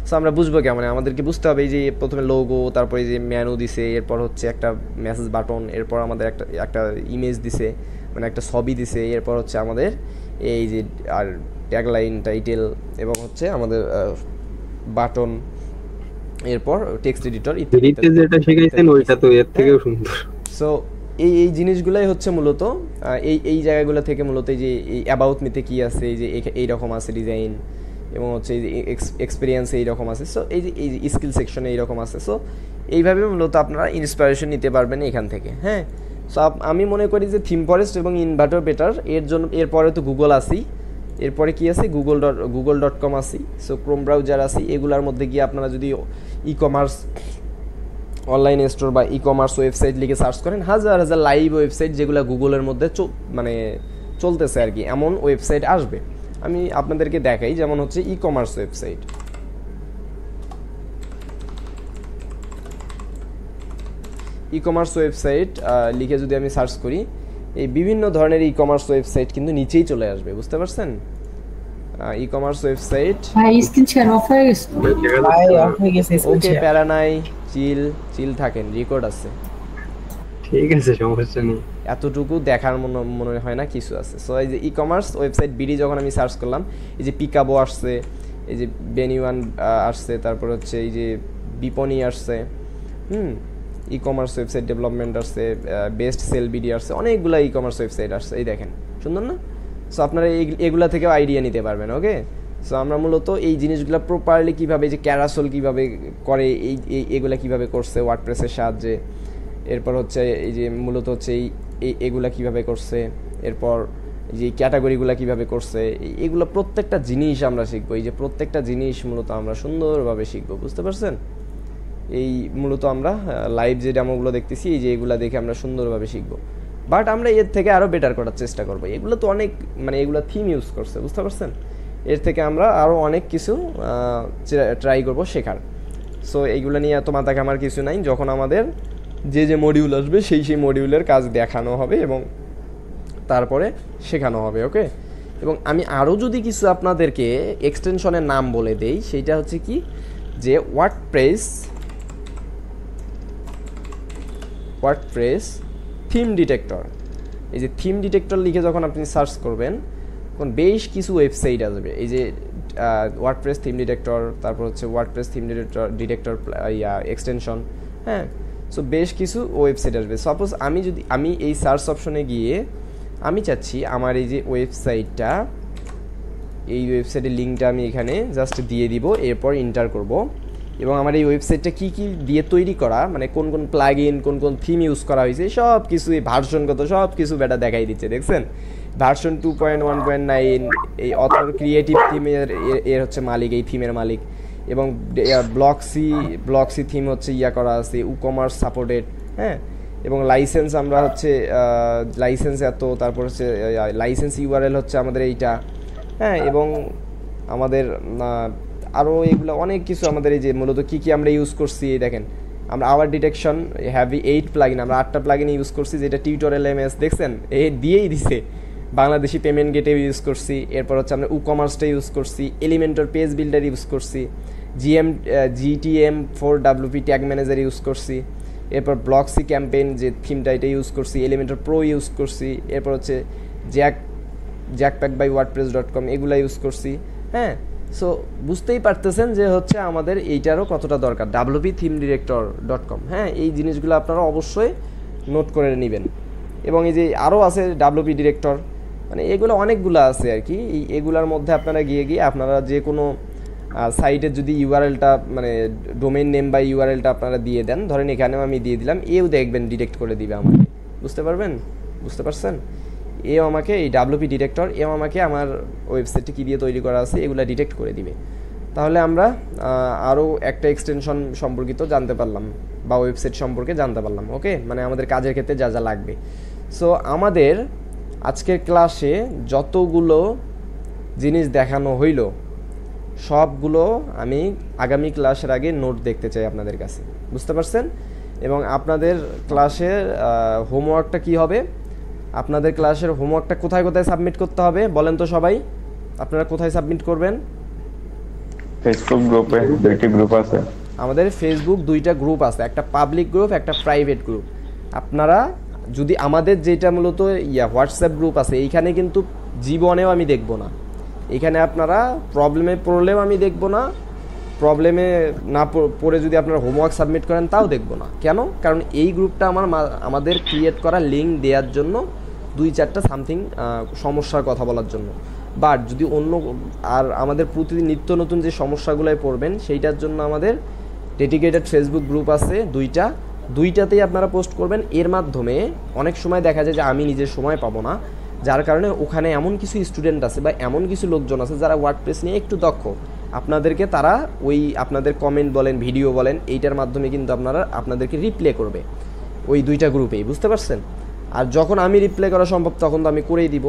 সো আমরা বুঝবো কেমন, আমাদেরকে বুঝতে হবে এই যে প্রথমে লোগো, তারপরে এই যে মেনু দিছে, এরপর হচ্ছে একটা মেসেজ বাটন, এরপর আমাদের একটা ইমেজ দিছে, মানে একটা ছবি দিছে, এরপর হচ্ছে আমাদের এই যে আর ট্যাগলাইন, টাইটেল, এবং হচ্ছে আমাদের বাটন, এরপর টেক্সট এডিটর ইত্যাদি। যেটা শিখাইছেন ওইটা তো এর থেকেও সুন্দর। সো এই জিনিসগুলাই হচ্ছে মূলত এই জায়গাগুলো থেকে মূলত এই যে এই অ্যাবাউট মিতে কী আছে, এই যে এইরকম আছে ডিজাইন, এবং হচ্ছে এই যে এক্সপিরিয়েন্স এইরকম আছে, সো এই যে স্কিল সেকশনে এইরকম আছে। সো এইভাবে মূলত আপনারা ইন্সপিরেশন নিতে পারবেন এখান থেকে। হ্যাঁ, সো আমি মনে করি যে থিম ফরেস্ট এবং ইনভার্টার বেটার। এরপরে তো গুগল আসি, এরপরে কি আছে, google.com আসি, সো ক্রোম ব্রাউজার আসি, এগুলার মধ্যে গিয়ে আপনারা যদি ই কমার্স অনলাইন স্টোর বা ই কমার্স ওয়েবসাইট লিখে সার্চ করেন, হাজার হাজার লাইভ ওয়েবসাইট যেগুলো গুগলের মধ্যে মানে চলতেছে আর কি, এমন ওয়েবসাইট আসবে। আমি আপনাদেরকে দেখাই, যেমন হচ্ছে e commerce website. E commerce website লিখে যদি আমি সার্চ করি, এই বিভিন্ন ধরনের ই কমার্স ওয়েবসাইট কিন্তু নিচেই চলে আসবে, বুঝতে পারছেন? E commerce website. ভাই স্ক্রিন শেয়ার অফ হয়ে গেছে। ভাই অফ হয়ে গেছে ওকে, প্যারা নাই, চিল থাকেন, রেকর্ড আছে, ঠিক আছে, সমস্যা নেই। এতটুকু দেখার মনে হয় না কিছু আছে। সো এই যে ই কমার্স ওয়েবসাইট বিডি যখন আমি সার্চ করলাম, এই যে পিকাবো আসছে, এই যে বেনিওয়ান আসছে, তারপর হচ্ছে এই যে বিপণী আসছে, ই কমার্স ওয়েবসাইট ডেভেলপমেন্ট আসছে, বেস্ট সেল বিডি আসছে, অনেকগুলো ই কমার্স ওয়েবসাইট আসছে, এই দেখেন, সুন্দর না? সো আপনারা এগুলা থেকেও আইডিয়া নিতে পারবেন। ওকে, সো আমরা মূলত এই জিনিসগুলো প্রপারলি কীভাবে, যে ক্যারাসোল কীভাবে করে, এগুলা কীভাবে করছে ওয়ার্ডপ্রেসের সাহায্যে, এরপর হচ্ছে এই যে মূলত হচ্ছে এগুলা কীভাবে করছে, এরপর যে ক্যাটাগরিগুলো কীভাবে করছে, এগুলো প্রত্যেকটা জিনিস আমরা শিখবো। এই যে প্রত্যেকটা জিনিস মূলত আমরা সুন্দরভাবে শিখবো, বুঝতে পারছেন? এই মূলত আমরা লাইভ যে ডেমোগুলো দেখতেছি, এই যে এগুলো দেখে আমরা সুন্দরভাবে শিখবো, বাট আমরা এর থেকে আরও বেটার করার চেষ্টা করবো। এগুলো তো অনেক, মানে এগুলো থিম ইউজ করছে, বুঝতে পারছেন? এর থেকে আমরা আরও অনেক কিছু ট্রাই করবো শেখার। সো এইগুলো নিয়ে এত মাথা ঘামার কিছু নাই, যখন আমাদের যে মডিউল আসবে সেই মডিউলের কাজ দেখানো হবে এবং তারপরে শেখানো হবে। ওকে, এবং আমি আরও যদি কিছু আপনাদেরকে এক্সটেনশনের নাম বলে দেই, সেইটা হচ্ছে কি, যে ওয়ার্ডপ্রেস থিম ডিটেক্টর। এই যে থিম ডিটেক্টর লিখে যখন আপনি সার্চ করবেন, তখন বেশ কিছু ওয়েবসাইট আসবে। এই যে ওয়ার্ডপ্রেস থিম ডিটেক্টর, তারপর হচ্ছে ওয়ার্ডপ্রেস থিম ডিটেক্টর এক্সটেনশন, হ্যাঁ। সো বেশ কিছু ওয়েবসাইট আসবে। সাপোজ আমি এই সার্চ অপশনে গিয়ে আমি চাচ্ছি আমার এই যে ওয়েবসাইটটা, এই ওয়েবসাইটের লিঙ্কটা আমি এখানে জাস্ট দিয়ে দিব, এরপর এন্টার করব, এবং আমার এই ওয়েবসাইটটা কী কী দিয়ে তৈরি করা, মানে কোন কোন প্লাগইন, কোন কোন থিম ইউজ করা হয়েছে, সব কিছু, এই ভার্সন কত, সব কিছু বেটা দেখাই দিচ্ছে, দেখছেন? ভার্সন 2.1.9, এই অথর ক্রিয়েটিভ থিমের এর হচ্ছে মালিক, এই থিমের মালিক, এবং ব্লকসি থিম হচ্ছে করা আছে, কমার্স সাপোর্টেড, হ্যাঁ। এবং লাইসেন্স আমরা হচ্ছে লাইসেন্স এত, তারপর হচ্ছে লাইসেন্স ইউআরএল হচ্ছে আমাদের এইটা, হ্যাঁ। এবং আমাদের আরও এগুলো অনেক কিছু, আমাদের এই যে মূলত কী কী আমরা ইউজ করছি, এই দেখেন, আমরা আওয়ার ডিটেকশন হ্যাভি 8 প্লাগইন, আমরা 8টা প্লাগইন ইউজ করছি, যেটা টিউটোরিয়াল এমএস, দেখছেন, দিয়েই দিছে। বাংলাদেশি পেমেন্ট গেটওয়ে ইউজ করছি, এরপর হচ্ছে আমরা কমার্সটা ইউজ করছি, এলিমেন্টর পেজ বিল্ডার ইউজ করছি, GTM4WP ট্যাগ ম্যানেজার ইউজ করছি, এরপর ব্লকসি ক্যাম্পেইন যে থিমটা, এটা ইউজ করছি, এলিমেন্টর প্রো ইউজ করছি, এরপর হচ্ছে jackpack.wordpress.com এগুলো ইউজ করছি, হ্যাঁ। সো বুঝতেই পারতেছেন যে হচ্ছে আমাদের এইটারও কতটা দরকার, wpthemedirector.com, হ্যাঁ। এই জিনিসগুলো আপনারা অবশ্যই নোট করে নেবেন। এবং এই যে আরও আছে WP ডিরেক্টর, মানে এগুলো অনেকগুলো আছে আর কি। এগুলোর মধ্যে আপনারা গিয়ে আপনারা যে কোনো সাইটের যদি ইউআরএলটা, মানে ডোমেইন নেম বা ইউআরএলটা আপনারা দিয়ে দেন, ধরেন এখানেও আমি দিয়ে দিলাম, দেখবেন ডিটেক্ট করে দিবে আমাকে, বুঝতে পারছেন? আমাকে এই WP ডিরেক্টর আমাকে আমার ওয়েবসাইটটি কী দিয়ে তৈরি করা আছে এগুলো ডিটেক্ট করে দিবে। তাহলে আমরা আরও একটা এক্সটেনশন সম্পর্কিত জানতে পারলাম, বা ওয়েবসাইট সম্পর্কে জানতে পারলাম। ওকে, মানে আমাদের কাজের ক্ষেত্রে যা যা লাগবে। সো আমাদের আজকের ক্লাসে যতগুলো জিনিস দেখানো হইল, সবগুলো আমি আগামী ক্লাসের আগে নোট দেখতে চাই আপনাদের কাছে, বুঝতে পারছেন? এবং আপনাদের ক্লাসের হোমওয়ার্কটা কি হবে, আপনাদের ক্লাসের হোমওয়ার্কটা কোথায় কোথায় সাবমিট করতে হবে বলেন তো সবাই, আপনারা কোথায় সাবমিট করবেন? ফেসবুক গ্রুপে 2টি গ্রুপ আছে আমাদের, ফেসবুক 2টা গ্রুপ আছে, একটা পাবলিক গ্রুপ, একটা প্রাইভেট গ্রুপ। আপনারা যদি আমাদের যেটা মূলত হোয়াটসঅ্যাপ গ্রুপ আছে, এইখানে কিন্তু জীবনেও আমি দেখব না, এখানে আপনারা প্রবলেমে পড়লেও আমি দেখব না, প্রবলেমে না পড়ে যদি আপনারা হোমওয়ার্ক সাবমিট করেন তাও দেখব না। কেন? কারণ এই গ্রুপটা আমাদের ক্রিয়েট করা লিঙ্ক দেওয়ার জন্য, 2-4টা সামথিং সমস্যার কথা বলার জন্য। বাট যদি অন্য আর আমাদের প্রতিদিন নিত্য নতুন যে সমস্যাগুলোয় পড়বেন, সেইটার জন্য আমাদের ডেডিকেটেড ফেসবুক গ্রুপ আছে 2টাতেই আপনারা পোস্ট করবেন। এর মাধ্যমে অনেক সময় দেখা যায় যে আমি নিজের সময় পাবো না, যার কারণে ওখানে এমন কিছু স্টুডেন্ট আছে বা এমন কিছু লোকজন আছে যারা ওয়ার্ডপ্রেস নিয়ে একটু দক্ষ, আপনাদেরকে তারা ওই আপনাদের কমেন্ট বলেন, ভিডিও বলেন, এইটার মাধ্যমে কিন্তু আপনাদেরকে রিপ্লে করবে ওই 2টা গ্রুপেই, বুঝতে পারছেন? আর যখন আমি রিপ্লে করা সম্ভব তখন তো আমি করেই দিব।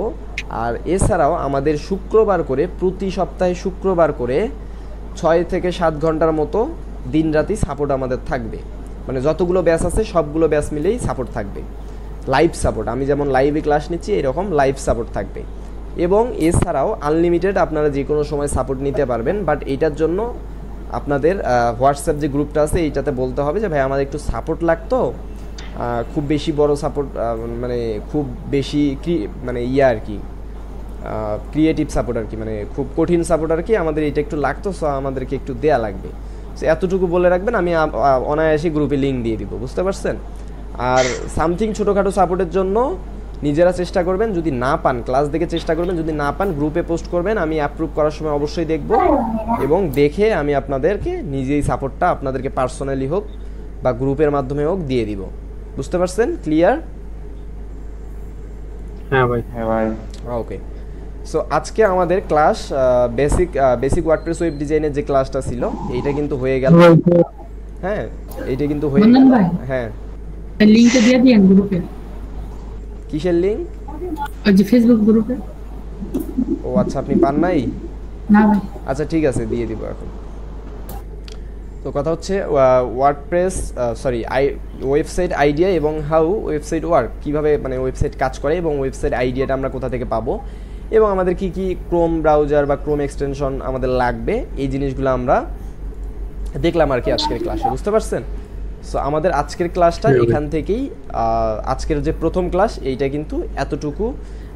আর এছাড়াও আমাদের শুক্রবার করে, প্রতি সপ্তাহে শুক্রবার করে 6 থেকে 7 ঘন্টার মতো দিন রাতি সাপোর্ট আমাদের থাকবে। মানে যতগুলো ব্যাচ আছে সবগুলো ব্যাচ মিলেই সাপোর্ট থাকবে, লাইভ সাপোর্ট। আমি যেমন লাইভে ক্লাস নিচ্ছি এরকম লাইভ সাপোর্ট থাকবে। এবং এছাড়াও আনলিমিটেড আপনারা যে কোনো সময় সাপোর্ট নিতে পারবেন। বাট এইটার জন্য আপনাদের হোয়াটসঅ্যাপ যে গ্রুপটা আছে এইটাতে বলতে হবে যে ভাই আমাদের একটু সাপোর্ট লাগতো, খুব বেশি বড় সাপোর্ট, মানে খুব বেশি মানে আর কি ক্রিয়েটিভ সাপোর্ট আর কি, মানে খুব কঠিন সাপোর্ট আর কি, আমাদের এটা একটু লাগতো, সো আমাদেরকে একটু দেয়া লাগবে। সো এতটুকু বলে রাখবেন, আমি অনায়াসে গ্রুপে লিঙ্ক দিয়ে দিব, বুঝতে পারছেন? আর সামথিং ছোটোখাটো সাপোর্টের জন্য নিজেরা চেষ্টা করবেন, যদি না পান ক্লাস দেখে চেষ্টা করবেন, যদি না পান গ্রুপে পোস্ট করবেন, আমি অ্যাপ্রুভ করার সময় অবশ্যই দেখব এবং দেখে আমি আপনাদেরকে নিজেই সাপোর্টটা আপনাদেরকে পার্সোনালি হোক বা গ্রুপের মাধ্যমে হোক দিয়ে দিব, বুঝতে পারছেন? ক্লিয়ার? হ্যাঁ ভাই। হ্যাঁ ভাই। ওকে, সো আজকে আমাদের ক্লাস বেসিক ওয়ার্ডপ্রেস ওয়েব ডিজাইনের যে ক্লাসটা ছিল এইটা কিন্তু হয়ে গেল। হ্যাঁ, এইটা কিন্তু হয়ে বন্ধন গেল। ভাই। হ্যাঁ, লিঙ্কটা দিয়ে দিয়েন গ্রুপে, কিসের লিঙ্ক? ওই যে ফেসবুক গ্রুপে। ও আচ্ছা, আপনি পান নাই? না ভাই, আচ্ছা ঠিক আছে, দিয়ে দিব এখন। তো কথা হচ্ছে ওয়ার্ডপ্রেস ওয়েবসাইট আইডিয়া এবং হাউ ওয়েবসাইট ওয়ার্ক, কীভাবে মানে ওয়েবসাইট কাজ করে এবং ওয়েবসাইট আইডিয়াটা আমরা কোথা থেকে পাবো এবং আমাদের কি কি ক্রোম ব্রাউজার বা ক্রোম এক্সটেনশন আমাদের লাগবে, এই জিনিসগুলো আমরা দেখলাম আর কি আজকের ক্লাসে, বুঝতে পারছেন? সো আমাদের আজকের ক্লাসটা এখান থেকেই, আজকের যে প্রথম ক্লাস এইটা কিন্তু এতটুকু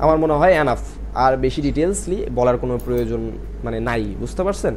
আমার মনে হয় এনাফ, আর বেশি ডিটেলসলি বলার কোনো প্রয়োজন মানে নাই, বুঝতে পারছেন?